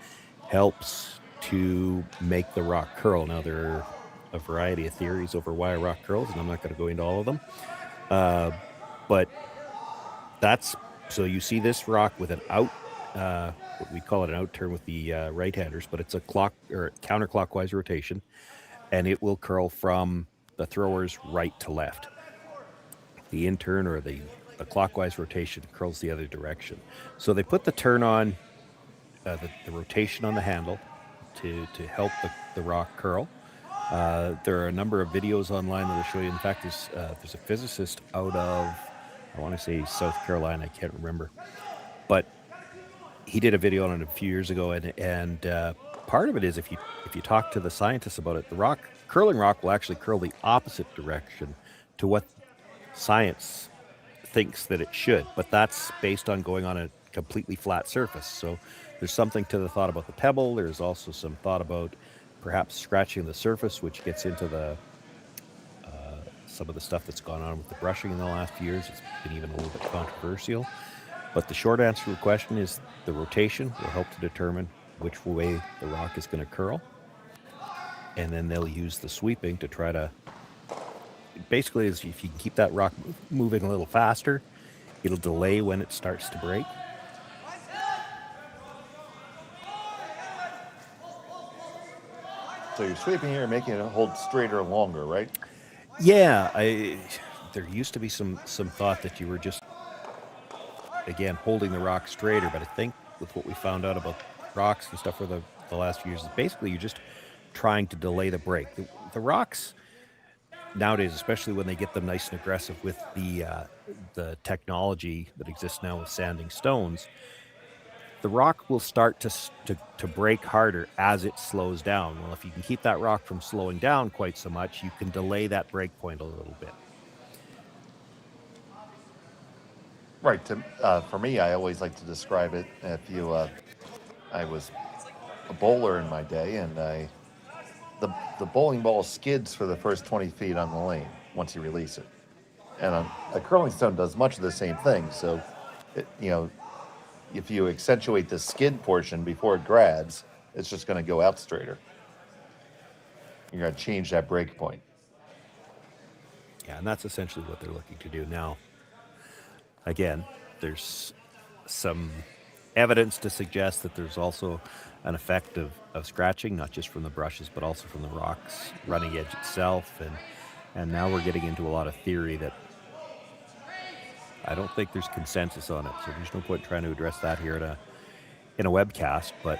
helps to make the rock curl. Now, there are a variety of theories over why a rock curls, and I'm not going to go into all of them. But that's, so you see this rock with an out we call it an out turn with the right-handers, but it's a counterclockwise rotation, and it will curl from the thrower's right to left. The in turn or the clockwise rotation curls the other direction. So they put the turn on, the rotation on the handle to help the rock curl. There are a number of videos online that will show you. In fact, there's a physicist out of, I want to say South Carolina, I can't remember, but he did a video on it a few years ago, and part of it is if you talk to the scientists about it, the curling rock will actually curl the opposite direction to what science thinks that it should, but that's based on going on a completely flat surface. So there's something to the thought about the pebble. There's also some thought about perhaps scratching the surface, which gets into the some of the stuff that's gone on with the brushing in the last few years. It's been even a little bit controversial. But the short answer to the question is the rotation will help to determine which way the rock is going to curl. And then they'll use the sweeping to try to, basically, if you can keep that rock moving a little faster, it'll delay when it starts to break. So you're sweeping here, making it hold straighter longer, right? Yeah, there used to be some thought that you were just, again, holding the rock straighter, but I think with what we found out about rocks and stuff for the last few years, is basically you're just trying to delay the break. The rocks nowadays, especially when they get them nice and aggressive with the technology that exists now with sanding stones, the rock will start to break harder as it slows down. Well, if you can keep that rock from slowing down quite so much, you can delay that break point a little bit. Right. For me, I always like to describe it. I was a bowler in my day, and the bowling ball skids for the first 20 feet on the lane once you release it, and a curling stone does much of the same thing. So, if you accentuate the skid portion before it grabs, it's just going to go out straighter. You're going to change that break point. Yeah, and that's essentially what they're looking to do now. Again, there's some evidence to suggest that there's also an effect of scratching, not just from the brushes, but also from the rock's running edge itself. And now we're getting into a lot of theory that I don't think there's consensus on it. So there's no point trying to address that here in a webcast, but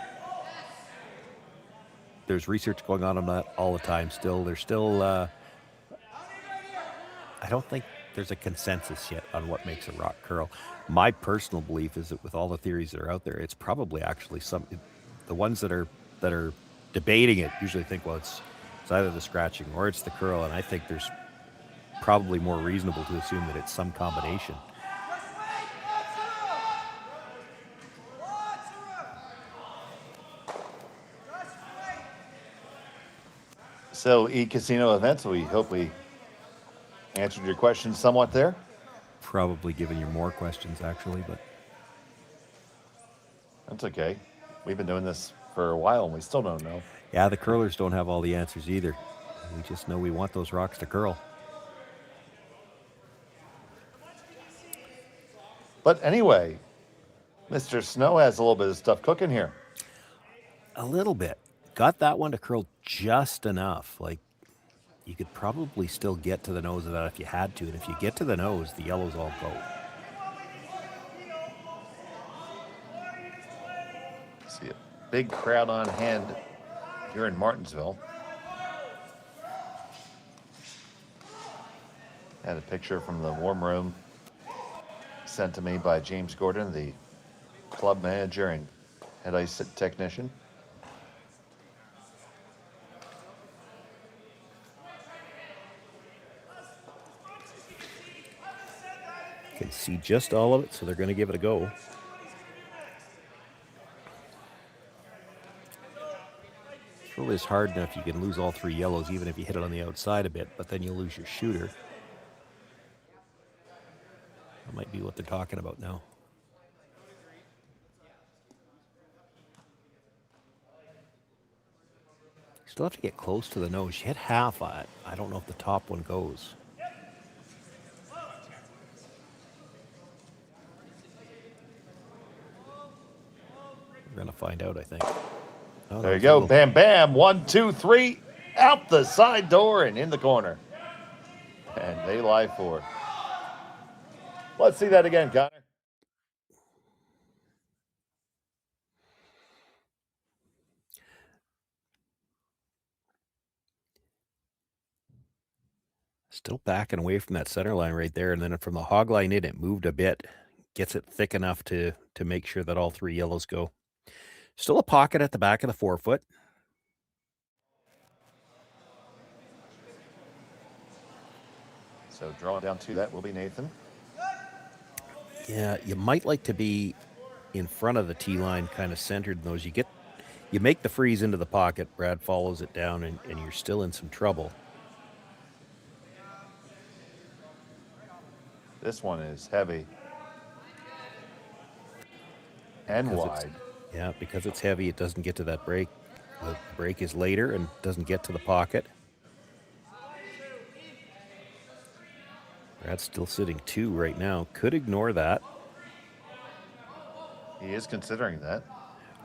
there's research going on that all the time still. There's still, I don't think there's a consensus yet on what makes a rock curl. My personal belief is that with all the theories that are out there, it's probably actually the ones that are debating it usually think, well, it's either the scratching or it's the curl, and I think there's probably more reasonable to assume that it's some combination. So, e-casino events, we hope we answered your questions somewhat there. Probably giving you more questions, actually, but That's okay. We've been doing this for a while, and we still don't know. yeah, the curlers don't have all the answers either. We just know we want those rocks to curl. But anyway, Mr. Snow has a little bit of stuff cooking here. A little bit. Got that one to curl just enough. Like, you could probably still get to the nose of that if you had to. And if you get to the nose, the yellows all go. See a big crowd on hand here in Martensville. Had a picture from the warm room sent to me by James Gordon, the club manager and head ice technician. Can see just all of it, so they're going to give it a go. It really is hard enough. You can lose all three yellows even if you hit it on the outside a bit, but then you lose your shooter. That might be what they're talking about now. Still have to get close to the nose. You hit half on it. I don't know if the top one goes. We're going to find out, I think. Oh, There you go. Bam, bam. 1, 2, 3. Out the side door and in the corner. And they lie for it. Let's see that again, Connor. Still backing away from that center line right there. And then from the hog line in, it moved a bit. Gets it thick enough to make sure that all 3 yellows go. Still a pocket at the back of the forefoot. So drawing down to that will be Nathan. Yeah, you might like to be in front of the tee line, kind of centered in those. You make the freeze into the pocket. Brad follows it down, and you're still in some trouble. This one is heavy and wide. Yeah, because it's heavy, it doesn't get to that break. The break is later and doesn't get to the pocket. Brad's still sitting 2 right now. Could ignore that. He is considering that.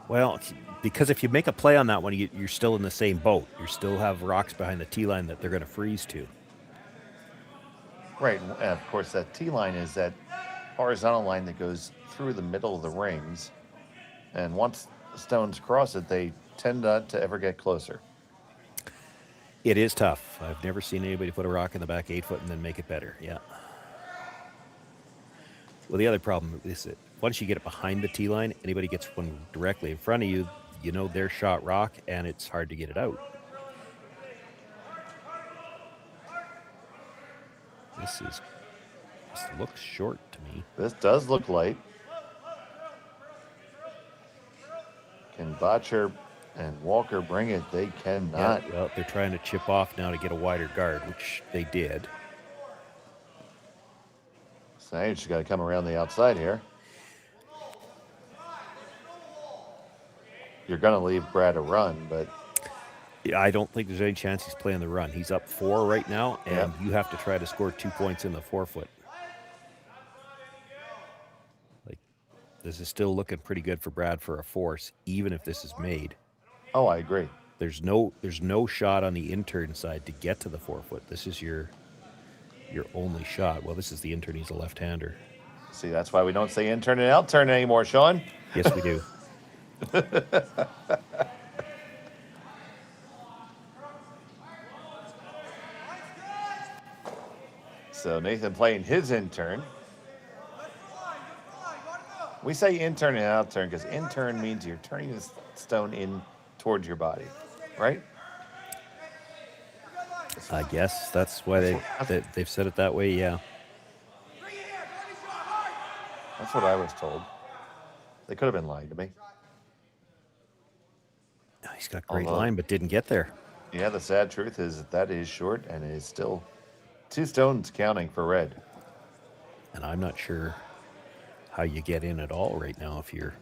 Well, because if you make a play on that one, you're still in the same boat. You still have rocks behind the tee line that they're going to freeze to. Right, and of course that tee line is that horizontal line that goes through the middle of the rings. And once the stones cross it, they tend not to ever get closer. It is tough. I've never seen anybody put a rock in the back 8 foot and then make it better. Yeah. Well, the other problem is that once you get it behind the tee line, anybody gets one directly in front of you, you know their shot rock, and it's hard to get it out. This looks short to me. This does look light. Can Botcher and Walker bring it? They cannot. Yeah, well, they're trying to chip off now to get a wider guard, which they did. So now you just got to come around the outside here. You're going to leave Brad a run, but... Yeah, I don't think there's any chance he's playing the run. He's up 4 right now, and you have to try to score 2 points in the forefoot. Like, this is still looking pretty good for Brad for a force, even if this is made. Oh, I agree. There's no shot on the intern side to get to the forefoot. This is your only shot. Well, this is the intern. He's a left-hander. See, that's why we don't say intern and outturn anymore, Sean. Yes, we do. So Nathan playing his intern. We say intern and outturn because intern means you're turning the stone in towards your body, right? I guess that's why they've said it that way, yeah. That's what I was told. They could have been lying to me. He's got great line, but didn't get there. Yeah, the sad truth is that is short, and it is still 2 stones counting for red. And I'm not sure how you get in at all right now if you're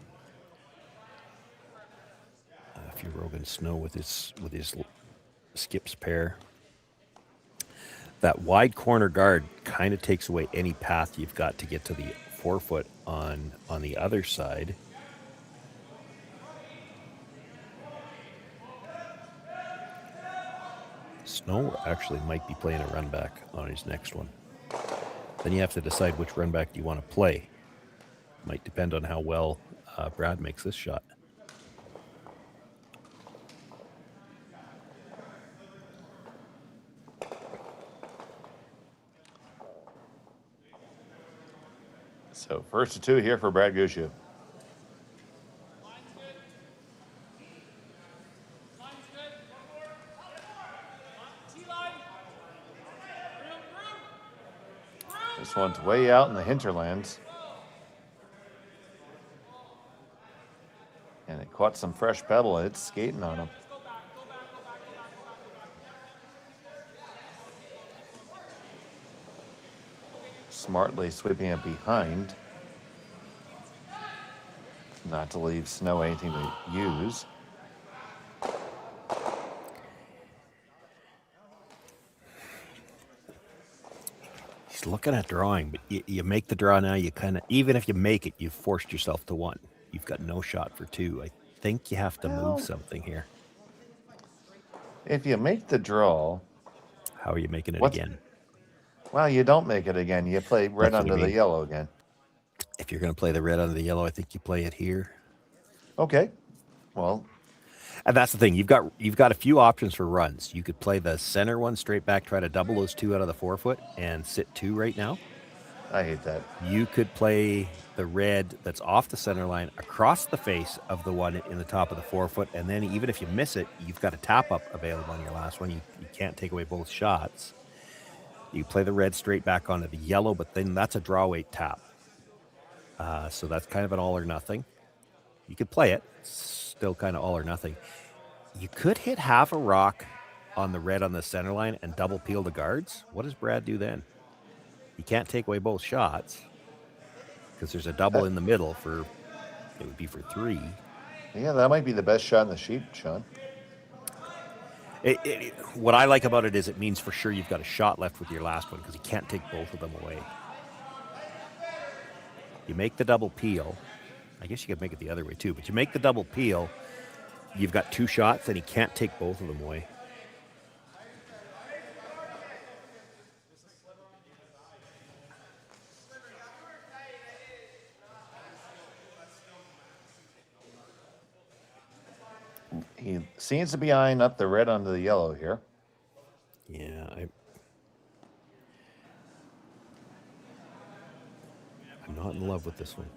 Rogan Snow with his skips pair. That wide corner guard kind of takes away any path you've got to get to the forefoot on the other side. Snow actually might be playing a run back on his next one. Then you have to decide which run back you want to play. Might depend on how well Brad makes this shot. So 1st to 2 here for Brad Gushue. This one's way out in the hinterlands. And it caught some fresh pebble. It's skating on him. Smartly sweeping it behind. Not to leave Snow anything to use. He's looking at drawing, but you make the draw now. You kind of, even if you make it, you've forced yourself to one. You've got no shot for 2. I think you have to move something here. If you make the draw, How are you making it What's- again? well, you don't make it again. You play red That's what I under the mean. yellow again. If you're going to play the red under the yellow, I think you play it here. Okay. Well, And that's the thing. You've got a few options for runs. You could play the center one straight back, try to double those 2 out of the 4-foot, and sit 2 right now. I hate that. You could play the red that's off the center line across the face of the one in the top of the 4-foot, and then even if you miss it, you've got a tap up available on your last one. You can't take away both shots. You play the red straight back onto the yellow, but then that's a draw weight tap. So that's kind of an all or nothing. You could play it. It's still kind of all or nothing. You could hit half a rock on the red on the center line and double peel the guards. What does Brad do then? You can't take away both shots because there's a double in the middle for, it would be for 3. Yeah, that might be the best shot in the sheet, Sean. What I like about it is it means for sure you've got a shot left with your last one because you can't take both of them away. You make the double peel. I guess you could make it the other way too, but you make the double peel, you've got 2 shots and he can't take both of them away. He seems to be eyeing up the red under the yellow here. Yeah, I'm not in love with this one.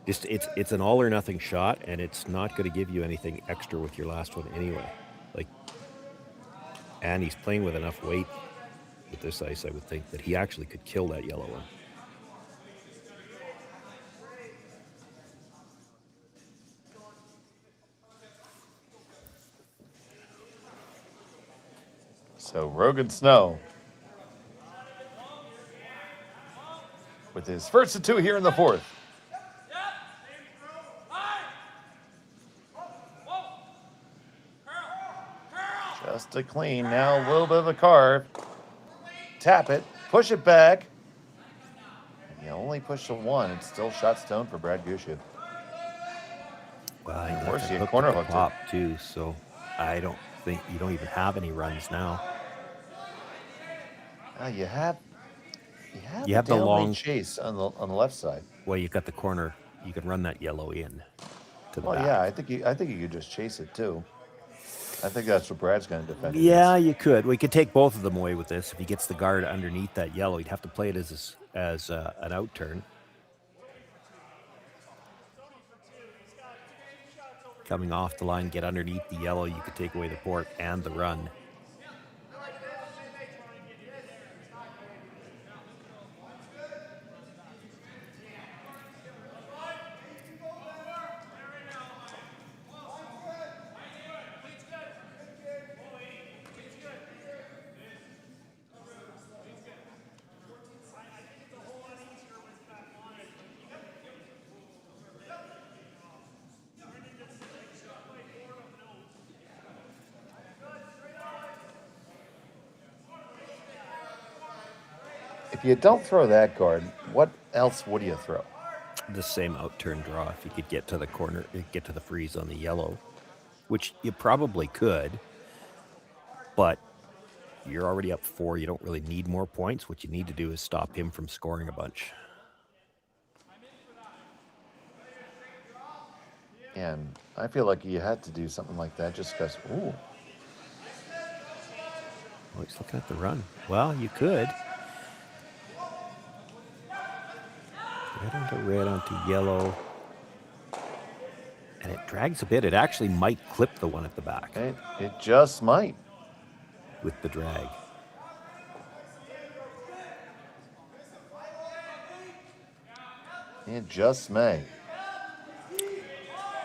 Just it's an all or nothing shot, and it's not going to give you anything extra with your last one anyway. Like, and he's playing with enough weight with this ice, I would think, that he actually could kill that yellow one. So Rogan Snow with his first of 2 here in the 4th. Just a clean. Now a little bit of a carve. Tap it. Push it back. And you only push the 1. It's still shot stone for Brad Gushue. Well, Of course, you corner hooked it. pop too, so I don't think you don't even have any runs now. You have You have the down long- lane chase on the left side. Well, you got the corner. You can run that yellow in to the Well, back. yeah, I think you could just chase it too. I think that's what Brad's going to defend. Yeah, you could. We could take both of them away with this. If he gets the guard underneath that yellow, he'd have to play it as an out turn. Coming off the line, get underneath the yellow. You could take away the port and the run. If you don't throw that guard, what else would you throw? The same out turn draw if you could get to the corner, get to the freeze on the yellow, which you probably could, but you're already up 4. You don't really need more points. What you need to do is stop him from scoring a bunch. And I feel like you had to do something like that just because, ooh. Oh, he's looking at the run. Well, you could. Red onto yellow. And it drags a bit. It actually might clip the one at the back It just might. with the drag. It just may.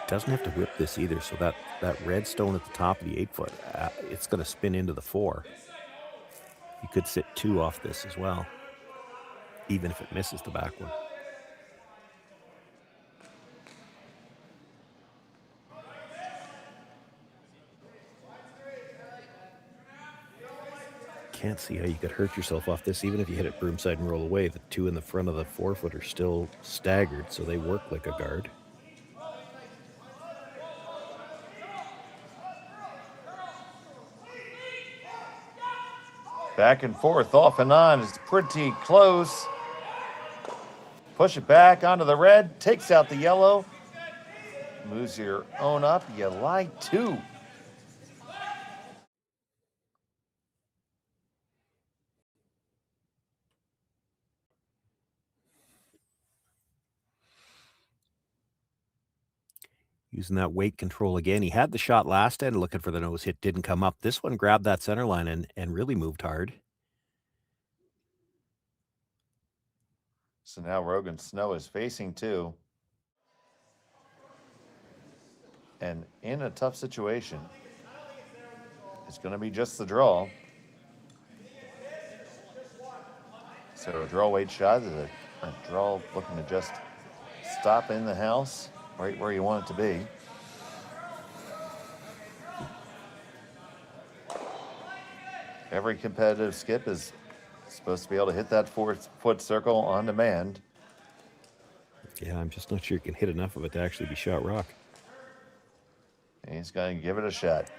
Doesn't have to whip this either, so that red stone at the top of the 8-foot, it's going to spin into the 4. You could sit 2 off this as well, even if it misses the back one. Can't see how you could hurt yourself off this, even if you hit it broomside and roll away. The 2 in the front of the 4-foot are still staggered, so they work like a guard. Back and forth, off and on. It's pretty close. Push it back onto the red. Takes out the yellow. Moves your own up. You lie two. Using that weight control again. He had the shot last end, looking for the nose hit, didn't come up. This one grabbed that center line and really moved hard. So now Rogan Snow is facing two. And in a tough situation. It's going to be just the draw. So a draw weight shot is a draw looking to just stop in the house right where you want it to be. Every competitive skip is supposed to be able to hit that 4-foot circle on demand. Yeah, I'm just not sure you can hit enough of it to actually be shot rock. And he's going to give it a shot.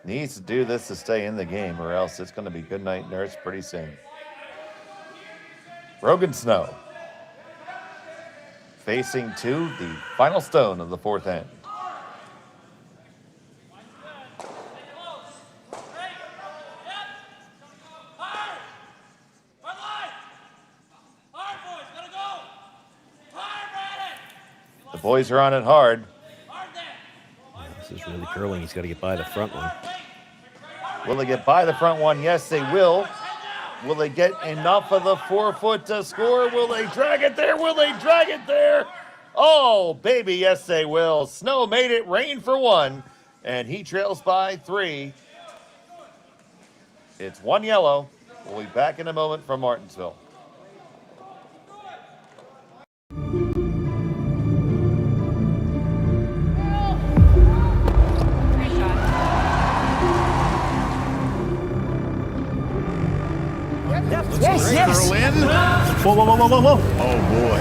Needs to do this to stay in the game, or else it's going to be good night nurse pretty soon. Rogan Snow facing to the final stone of the fourth end. The boys are on it hard. This is really curling. He's got to get by the front one. Will they get by the front one? Yes, they will. Will they get enough of the 4-foot to score? Will they drag it there? Will they drag it there? Oh, baby, yes, they will. Snow made it rain for one, and he trails by 3. It's 1 yellow. We'll be back in a moment from Martensville. Yes. Whoa. Oh, boy.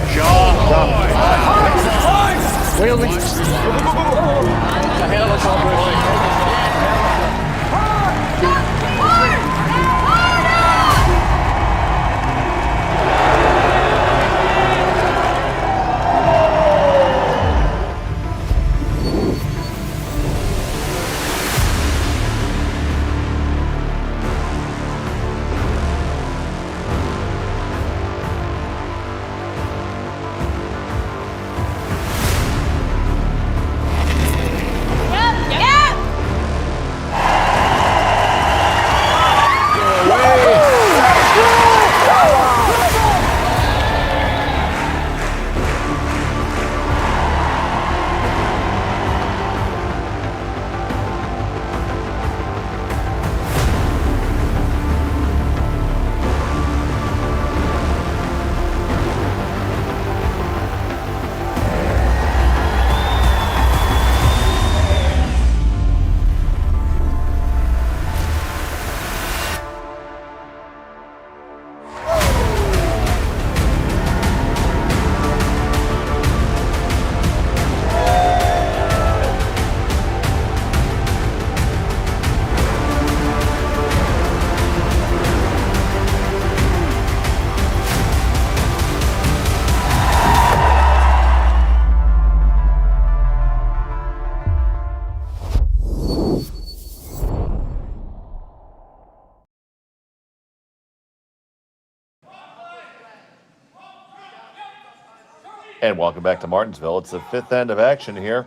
And welcome back to Martensville. It's the fifth end of action here.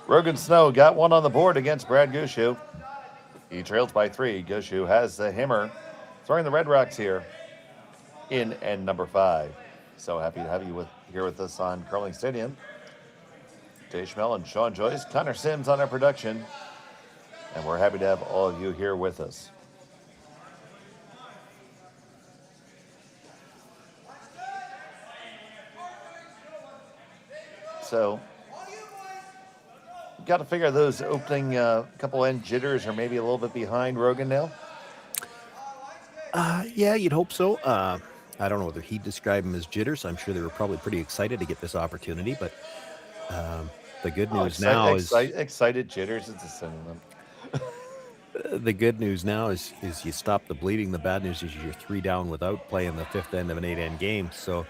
Rogan Snow got one on the board against Brad Gushue. He trails by 3. Gushue has the hammer, throwing the Red Rocks here in end number 5. So happy to have you here with us on Curling Stadium. Jay Schmel and Sean Joyce, Connor Sims on our production. And we're happy to have all of you here with us. So, got to figure those opening couple end jitters are maybe a little bit behind Rogan now. Yeah, you'd hope so. I don't know whether he'd describe them as jitters. I'm sure they were probably pretty excited to get this opportunity, but the good news now is excited jitters. It's a synonym. The good news now is you stop the bleeding. The bad news is you're 3 down without playing the 5th end of an 8-end game. So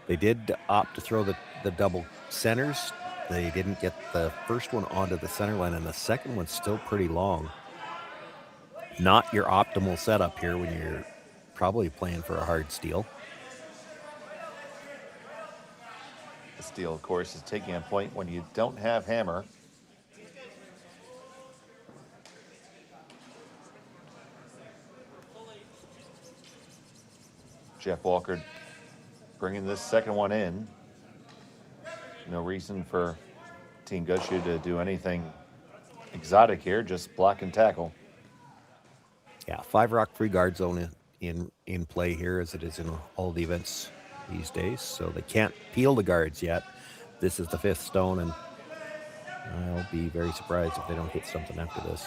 they did opt to throw the double centers. They didn't get the first one onto the center line, and the second one's still pretty long. Not your optimal setup here when you're probably playing for a hard steal. The steal, of course, is taking a point when you don't have hammer. Jeff Walker bringing this second one in. No reason for Team Gushue to do anything exotic here, just block and tackle. Yeah, 5 rock free guard zone in play here, as it is in all the events these days. So they can't peel the guards yet. This is the 5th stone, and I'll be very surprised if they don't hit something after this.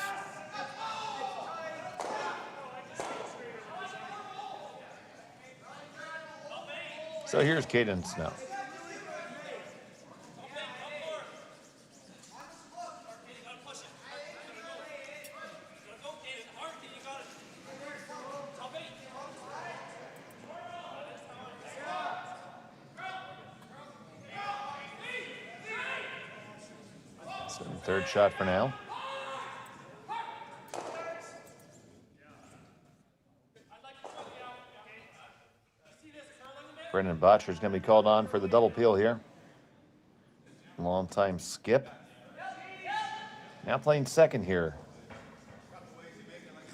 So here's Caden Snow. So third shot for now. Brendan Botcher is going to be called on for the double peel here. Long time skip. Now playing second here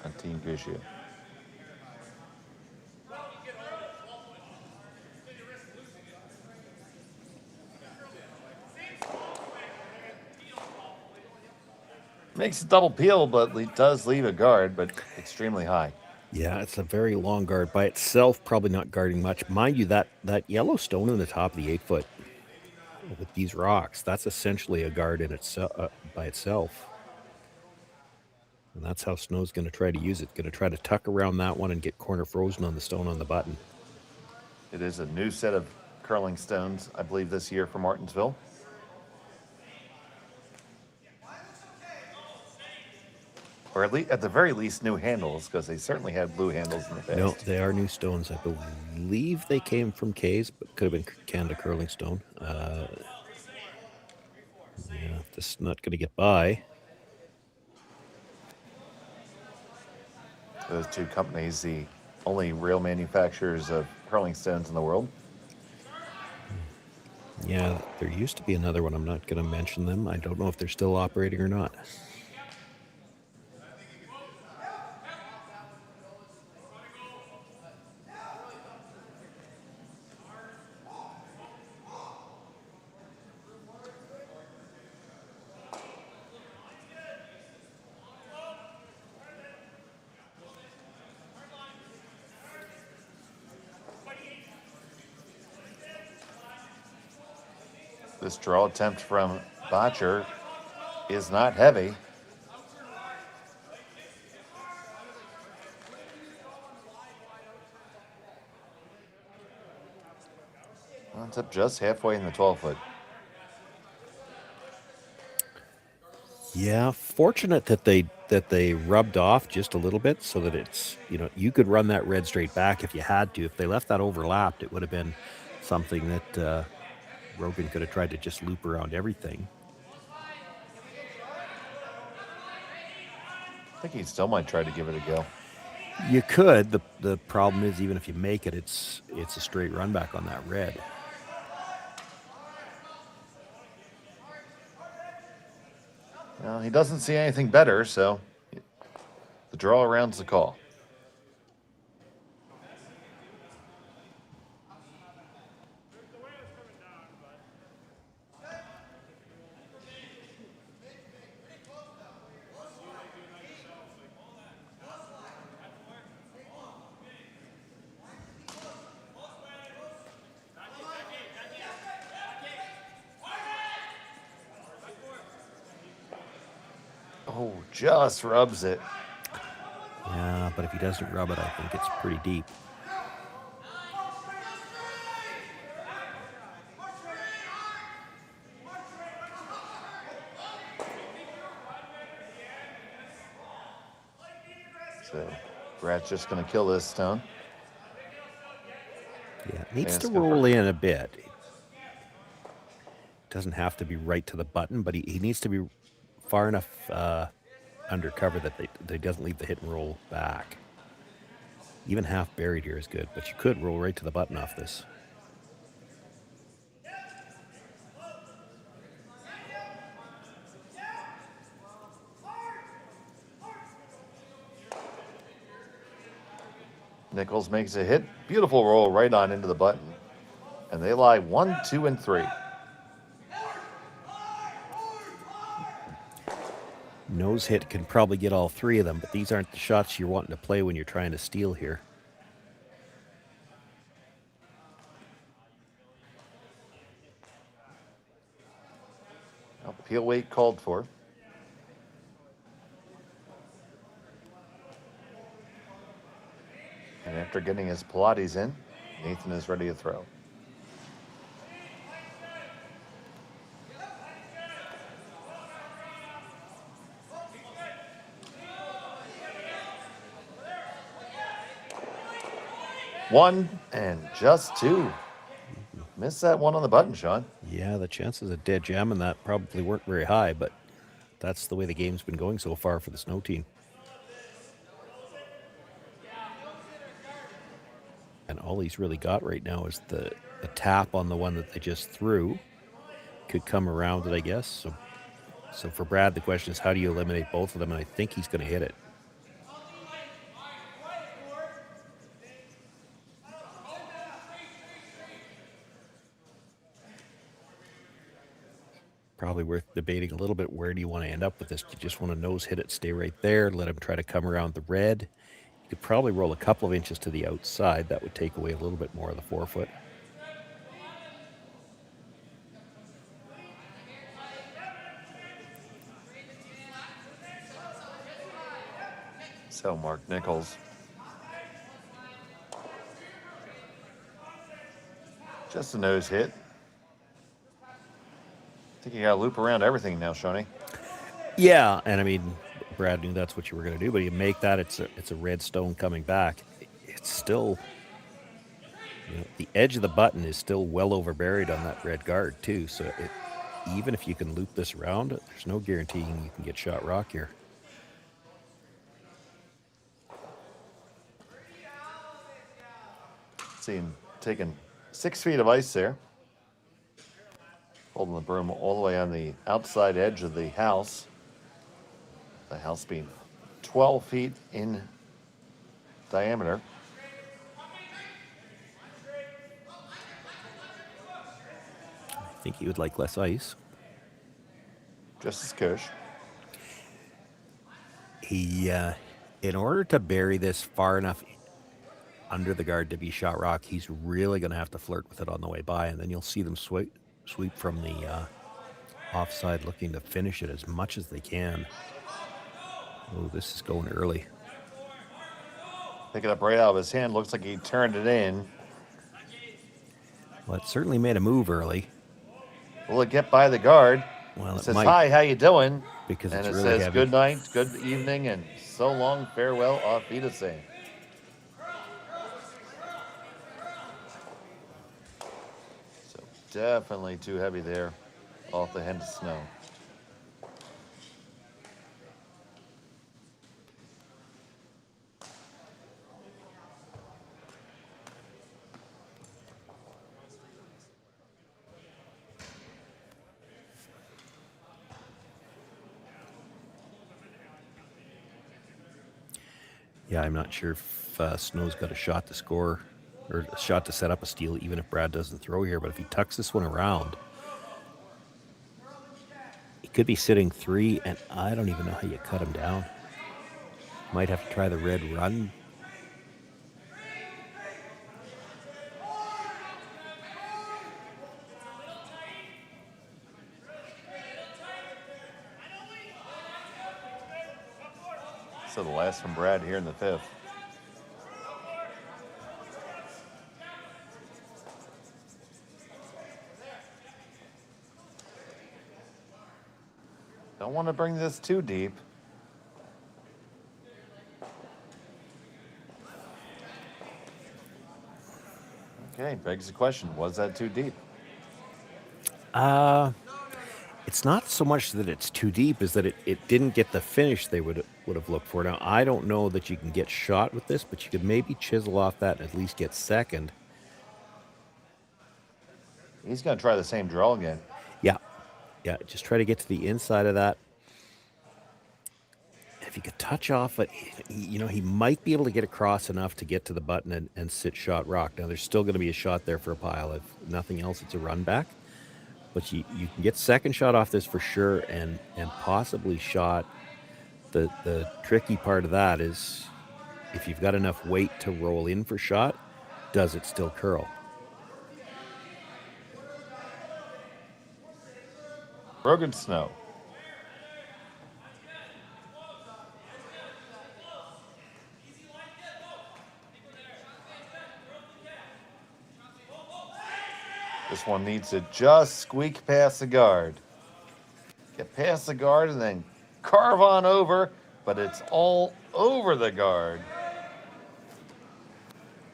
on Team Gushue. Makes a double peel, but does leave a guard, but extremely high. Yeah, it's a very long guard by itself, probably not guarding much. Mind you, that yellow stone in the top of the 8-foot with these rocks, that's essentially a guard in itself by itself. And that's how Snow's going to try to use it. Going to try to tuck around that one and get corner frozen on the stone on the button. It is a new set of curling stones, I believe, this year for Martensville. Or at the very least, new handles, because they certainly had blue handles in the past. No, they are new stones. I believe they came from K's, but could have been Canada curling stone. Yeah, this is not going to get by. Those two companies, the only real manufacturers of curling stones in the world. Yeah, there used to be another one. I'm not going to mention them. I don't know if they're still operating or not. This draw attempt from Botcher is not heavy. Ends up just halfway in the 12-foot. Yeah, fortunate that they rubbed off just a little bit so that it's, you could run that red straight back if you had to. If they left that overlapped, it would have been something that Rogan could have tried to just loop around everything. I think he still might try to give it a go. You could. The problem is, even if you make it, it's a straight run back on that red. Well, he doesn't see anything better, so the draw around's the call. Oh, just rubs it. Yeah, but if he doesn't rub it, I think it's pretty deep. So Brad's just going to kill this stone. Yeah, it needs And to it's gonna- roll in a bit. It doesn't have to be right to the button, but he needs to be far enough undercover that they doesn't leave the hit and roll back. Even half buried here is good, but you could roll right to the button off this. Nichols makes a hit. Beautiful roll right on into the button. And they lie 1, 2, and 3. Nose hit can probably get all three of them, but these aren't the shots you're wanting to play when you're trying to steal here. Well, peel weight called for. And after getting his Pilates in, Nathan is ready to throw. One and just two. Missed that one on the button, Sean. Yeah, the chances of dead jamming that probably weren't very high, but that's the way the game's been going so far for the Snow team. And all he's really got right now is the tap on the one that they just threw. Could come around it, I guess. So for Brad, the question is, how do you eliminate both of them? And I think he's going to hit it. Probably worth debating a little bit. Where do you want to end up with this? Do you just want to nose hit it, stay right there, let him try to come around the red? You could probably roll a couple of inches to the outside. That would take away a little bit more of the forefoot. So Mark Nichols. Just a nose hit. I think you got to loop around everything now, Shoney. Yeah, and I mean, Brad knew that's what you were going to do, but you make that, it's a red stone coming back. It's still, the edge of the button is still well over buried on that red guard too. So even if you can loop this around, there's no guaranteeing you can get shot rock here. See him taking 6 feet of ice there. Holding the broom all the way on the outside edge of the house. The house being 12 feet in diameter. I think he would like less ice. Just as kush. He, in order to bury this far enough under the guard to be shot rock, he's really going to have to flirt with it on the way by, and then you'll see them sweep from the offside looking to finish it as much as they can. Oh, this is going early. Pick it up right out of his hand. Looks like he turned it in. Well, it certainly made a move early. Will it get by the guard? Well, It it says, might, hi, how you doing? because And it's it really says, heavy. good night, good evening, and so long, farewell, auf Wiedersehen. So definitely too heavy there off the hand of snow. Yeah, I'm not sure if Snow's got a shot to score or a shot to set up a steal, even if Brad doesn't throw here. But if he tucks this one around, he could be sitting 3, and I don't even know how you cut him down. Might have to try the red run. So the last from Brad here in the 5th. Don't want to bring this too deep. Okay, begs the question, was that too deep? It's not so much that it's too deep, is that it didn't get the finish they would have looked for. Now, I don't know that you can get shot with this, but you could maybe chisel off that and at least get second. He's going to try the same draw again. Yeah, just try to get to the inside of that. If you could touch off it, he might be able to get across enough to get to the button and sit shot rock. Now, there's still going to be a shot there for a pile. If nothing else, it's a run back. But you can get second shot off this for sure, and possibly shot. The tricky part of that is if you've got enough weight to roll in for shot, does it still curl? Rogan Snow. This one needs to just squeak past the guard. Get past the guard and then carve on over, but it's all over the guard.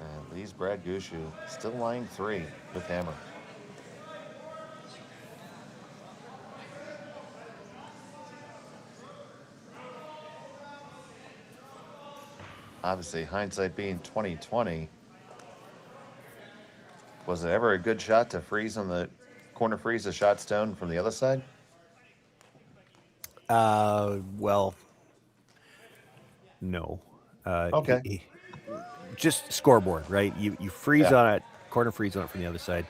And leaves Brad Gushue still line 3 with hammer. Obviously, hindsight being 2020, was it ever a good shot to freeze on the corner freeze the shot stone from the other side? Well, no. Okay. Just scoreboard, right? You freeze on it, corner freeze on it from the other side.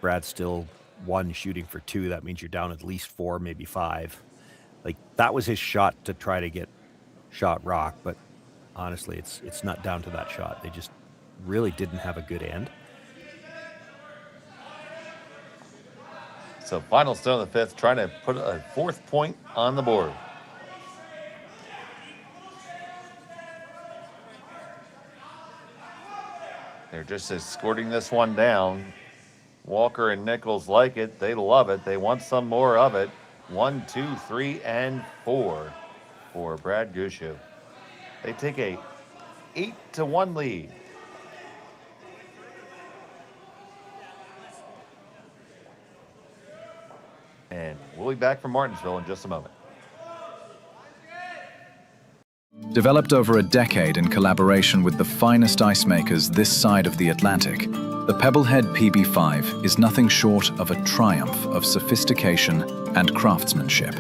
Brad's still 1 shooting for 2. That means you're down at least 4, maybe 5. Like, that was his shot to try to get shot rock, but honestly, it's not down to that shot. They just really didn't have a good end. So final stone of the 5th, trying to put a 4th point on the board. They're just escorting this one down. Walker and Nichols like it. They love it. They want some more of it. 1, 2, 3, and 4 for Brad Gushue. They take a 8-1 lead. And we'll be back from Martensville in just a moment. Developed over a decade in collaboration with the finest ice makers this side of the Atlantic, the Pebblehead PB5 is nothing short of a triumph of sophistication and craftsmanship.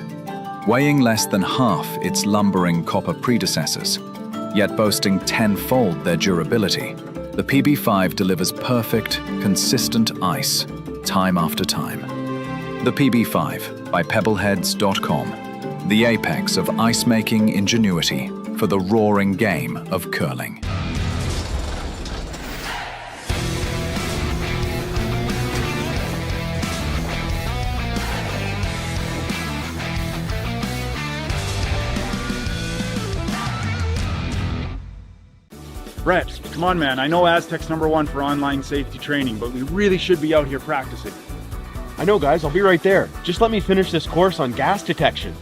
Weighing less than half its lumbering copper predecessors, yet boasting tenfold their durability, the PB5 delivers perfect, consistent ice, time after time. The PB5 by Pebbleheads.com, the apex of ice-making ingenuity for the roaring game of curling. Brett, come on, man. I know Aztec's #1 for online safety training, but we really should be out here practicing. I know, guys. I'll be right there. Just let me finish this course on gas detection.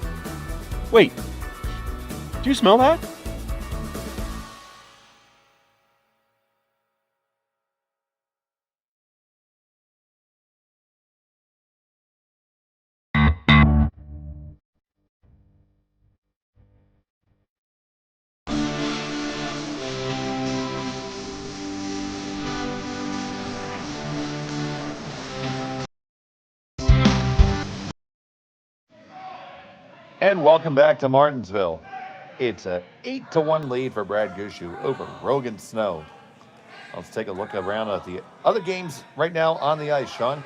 Wait. Do you smell that? And welcome back to Martensville. It's a 8-1 lead for Brad Gushue over Rogan Snow. Let's take a look around at the other games right now on the ice, Sean.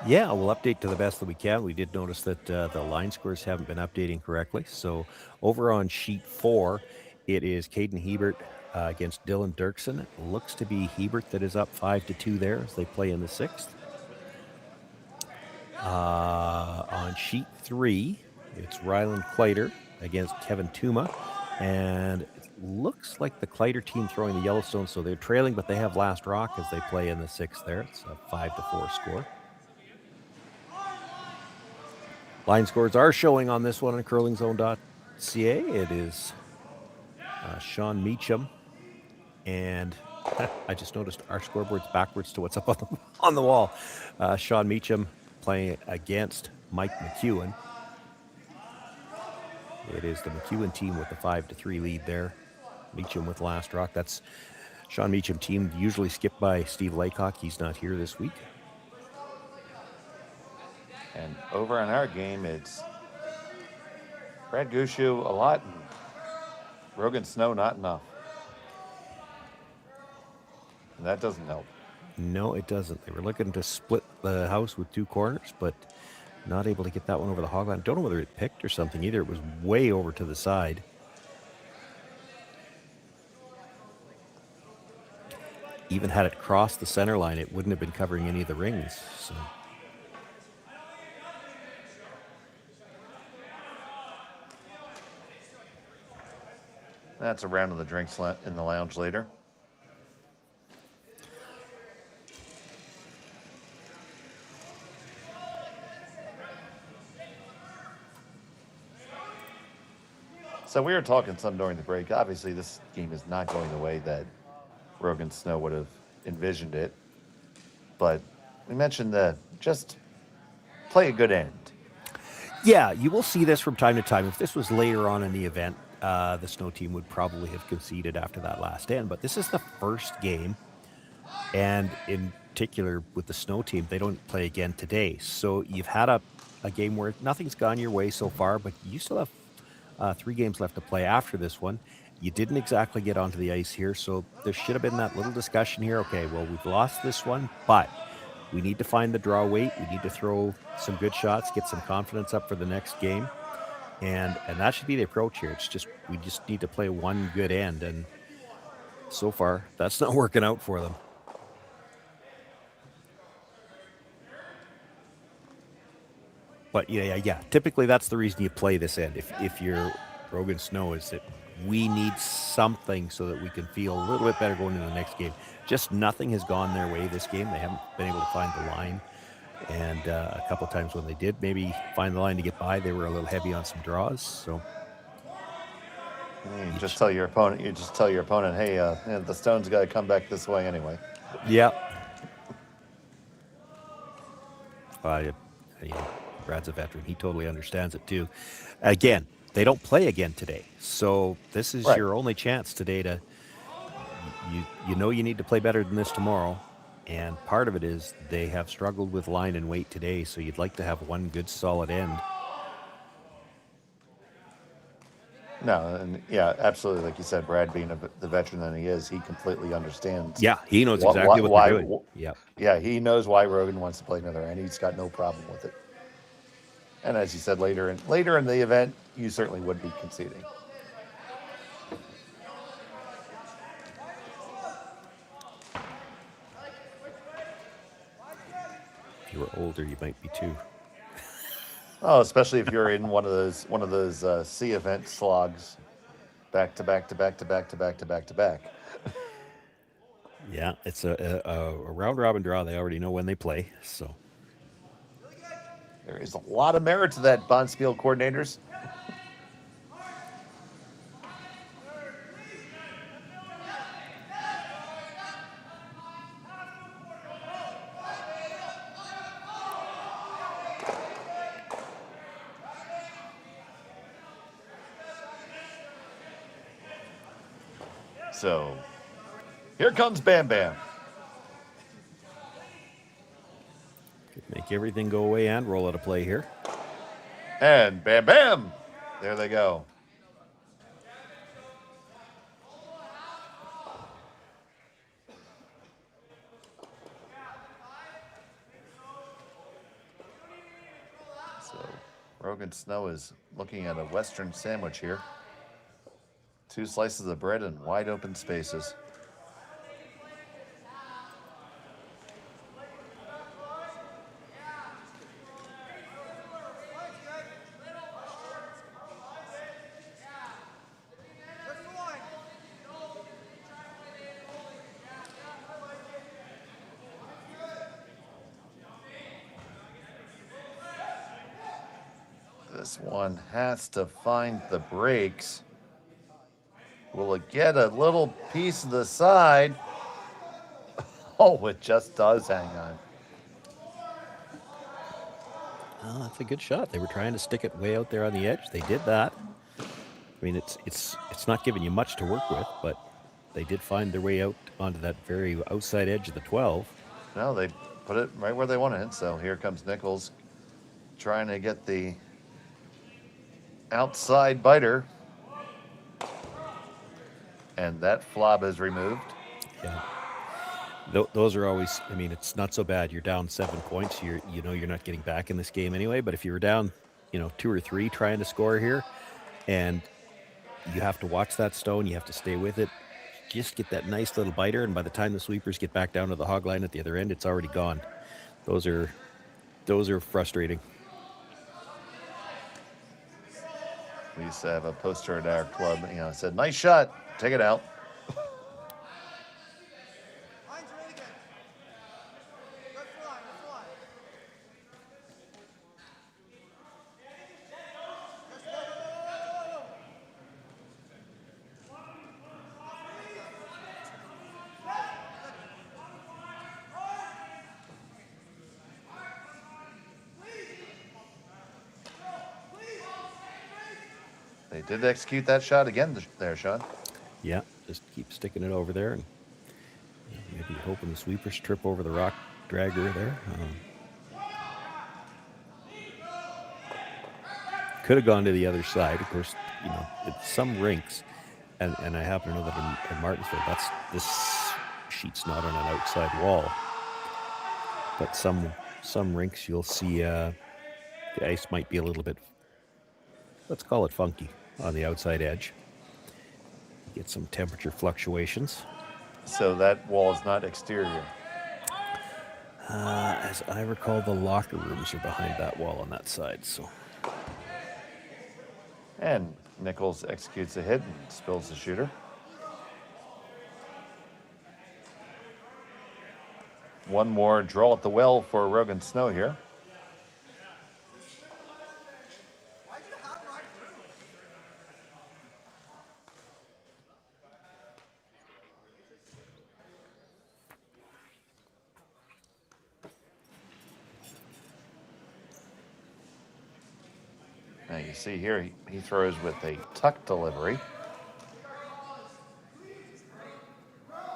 Yeah, we'll update to the best that we can. We did notice that the line scores haven't been updating correctly. So over on sheet 4, it is Caden Hebert against Dylan Dirksen. It looks to be Hebert that is up 5-2 there as they play in the 6th. On sheet 3, it's Ryland Clyder against Kevin Tuma. And it looks like the Clyder team throwing the Yellowstone, so they're trailing, but they have last rock as they play in the 6th there. It's a 5-4 score. Line scores are showing on this one on curlingzone.ca. It is Sean Meacham and I just noticed our scoreboard's backwards to what's up on the wall. Sean Meacham playing against Mike McEwen. It is the McEwen team with the 5-3 lead there. Meacham with last rock. That's Sean Meacham team, usually skipped by Steve Laycock. He's not here this week. And over on our game, it's Brad Gushue a lot, and Rogan Snow not enough. And that doesn't help. No, it doesn't. They were looking to split the house with two corners, but not able to get that one over the hog line. Don't know whether it picked or something either. It was way over to the side. Even had it crossed the center line, it wouldn't have been covering any of the rings. So. That's a round of the drinks in the lounge later. So we were talking some during the break. Obviously, this game is not going the way that Rogan Snow would have envisioned it. But we mentioned that just play a good end. Yeah, you will see this from time to time. If this was later on in the event, the Snow team would probably have conceded after that last end. But this is the first game. And in particular with the Snow team, they don't play again today. So you've had a game where nothing's gone your way so far, but you still have 3 games left to play after this one. You didn't exactly get onto the ice here, so there should have been that little discussion here. Okay, well, we've lost this one, but we need to find the draw weight. We need to throw some good shots, get some confidence up for the next game. And that should be the approach here. It's just, we just need to play one good end. And so far, that's not working out for them. But yeah. Typically, that's the reason you play this end. If you're Rogan Snow, is that we need something so that we can feel a little bit better going into the next game. Just nothing has gone their way this game. They haven't been able to find the line. And a couple of times when they did maybe find the line to get by, they were a little heavy on some draws. So you just tell your opponent. Hey, the Stone's got to come back this way anyway. Yeah. Brad's a veteran. He totally understands it too. Again, they don't play again today. So this is your only chance today to, you need to play better than this tomorrow. And part of it is they have struggled with line and weight today. So you'd like to have one good solid end. No, and yeah, absolutely. Like you said, Brad being the veteran that he is, he completely understands. Yeah, he knows exactly what they're doing. Yeah, he knows why Rogan wants to play another end. He's got no problem with it. And as you said, later in the event, you certainly would be conceding. If you were older, you might be too. Oh, especially if you're in one of those C event slogs, back to back to back to back to back to back to back. Yeah, it's a round robin draw. They already know when they play, so. There is a lot of merit to that, Bonspiel coordinators. So, here comes Bam Bam. Make everything go away and roll out a play here. And Bam Bam! There they go. So, Rogan Snow is looking at a Western sandwich here. 2 slices of bread in wide open spaces. This one has to find the brakes. Will it get a little piece of the side? Oh, it just does hang on. Oh, that's a good shot. They were trying to stick it way out there on the edge. They did that. I mean, it's not giving you much to work with, but they did find their way out onto that very outside edge of the 12. No, they put it right where they wanted it. So here comes Nichols trying to get the outside biter. And that flob is removed. Yeah. Those are always, I mean, it's not so bad. You're down 7 points. You're not getting back in this game anyway. But if you were down, 2 or 3 trying to score here, and you have to watch that stone, you have to stay with it, just get that nice little biter. And by the time the sweepers get back down to the hog line at the other end, it's already gone. Those are frustrating. We used to have a poster at our club, it said, "Nice shot, take it out." They did execute that shot again there, Sean. Yeah, just keep sticking it over there, and maybe hoping the sweepers trip over the rock dragger there. Could have gone to the other side. Of course, it's some rinks, and I happen to know that in Martensville, this sheet's not on an outside wall. But some rinks you'll see the ice might be a little bit, let's call it funky, on the outside edge. Get some temperature fluctuations. So that wall is not exterior. As I recall, the locker rooms are behind that wall on that side. So. And Nichols executes a hit and spills the shooter. One more draw at the well for Rogan Snow here. Now you see here, he throws with a tuck delivery.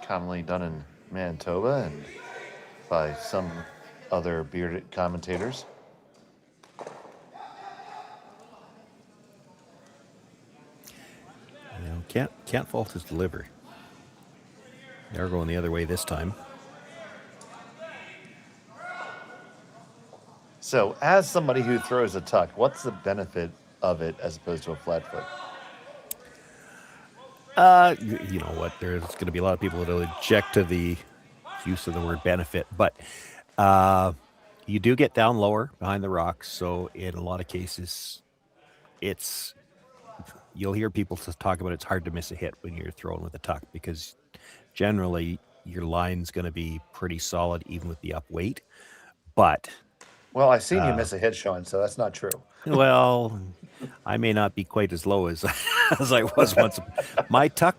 Commonly done in Manitoba and by some other bearded commentators. Can't fault his delivery. They're going the other way this time. So, as somebody who throws a tuck, what's the benefit of it as opposed to a flat foot? You know what? There's going to be a lot of people that will object to the use of the word benefit, but you do get down lower behind the rocks. So, in a lot of cases, you'll hear people talk about it's hard to miss a hit when you're throwing with a tuck because generally your line's going to be pretty solid even with the up weight. But well, I've seen you miss a hit, Sean, so that's not true. Well, I may not be quite as low as as I was once. My tuck,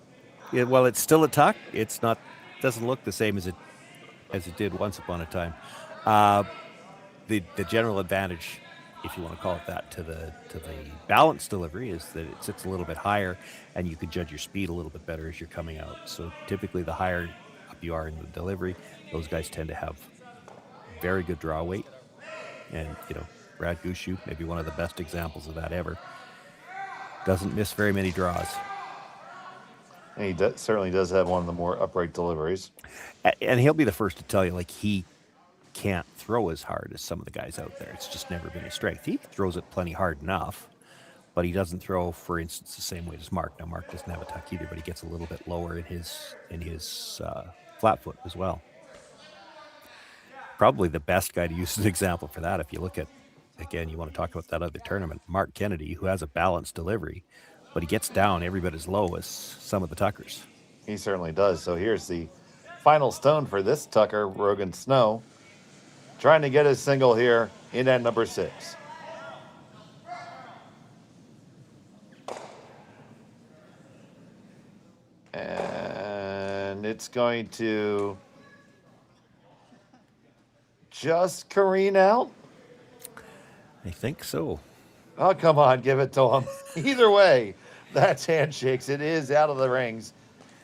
well, it's still a tuck. It's not doesn't look the same as it did once upon a time. The general advantage, if you want to call it that, to the balance delivery is that it sits a little bit higher, and you can judge your speed a little bit better as you're coming out. So typically, the higher up you are in the delivery, those guys tend to have very good draw weight. And, Brad Gushue, maybe one of the best examples of that ever, doesn't miss very many draws. And he certainly does have one of the more upright deliveries. And he'll be the first to tell you, he can't throw as hard as some of the guys out there. It's just never been his strength. He throws it plenty hard enough, but he doesn't throw, for instance, the same way as Mark. Now, Mark doesn't have a tuck either, but he gets a little bit lower in his flat foot as well. Probably the best guy to use as an example for that, if you look at, again, you want to talk about that other tournament, Mark Kennedy, who has a balanced delivery, but he gets down every bit as low as some of the tuckers. He certainly does. So here's the final stone for this tucker, Rogan Snow, trying to get his single here in at number 6. And it's going to just careen out? I think so. Oh, come on, give it to him. Either way, that's handshakes. It is out of the rings.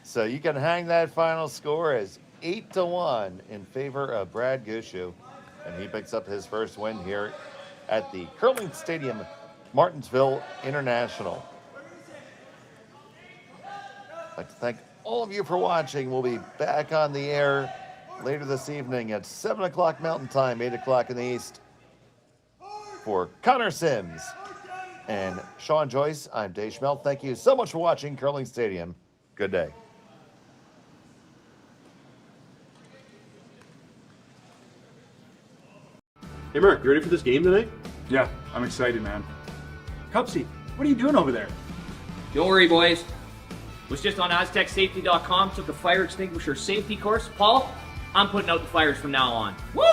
So you can hang that final score as 8-1 in favor of Brad Gushue. And he picks up his first win here at the Curling Stadium, Martensville International. I'd like to thank all of you for watching. We'll be back on the air later this evening at 7 o'clock Mountain Time, 8 o'clock in the East. For Connor Sims and Sean Joyce, I'm Dave Schmelt. Thank you so much for watching Curling Stadium. Good day. Hey, Mark, you ready for this game tonight? Yeah, I'm excited, man. Cupsy, what are you doing over there? Don't worry, boys. Was just on AztecSafety.com, took a fire extinguisher safety course. Paul, I'm putting out the fires from now on. Woo!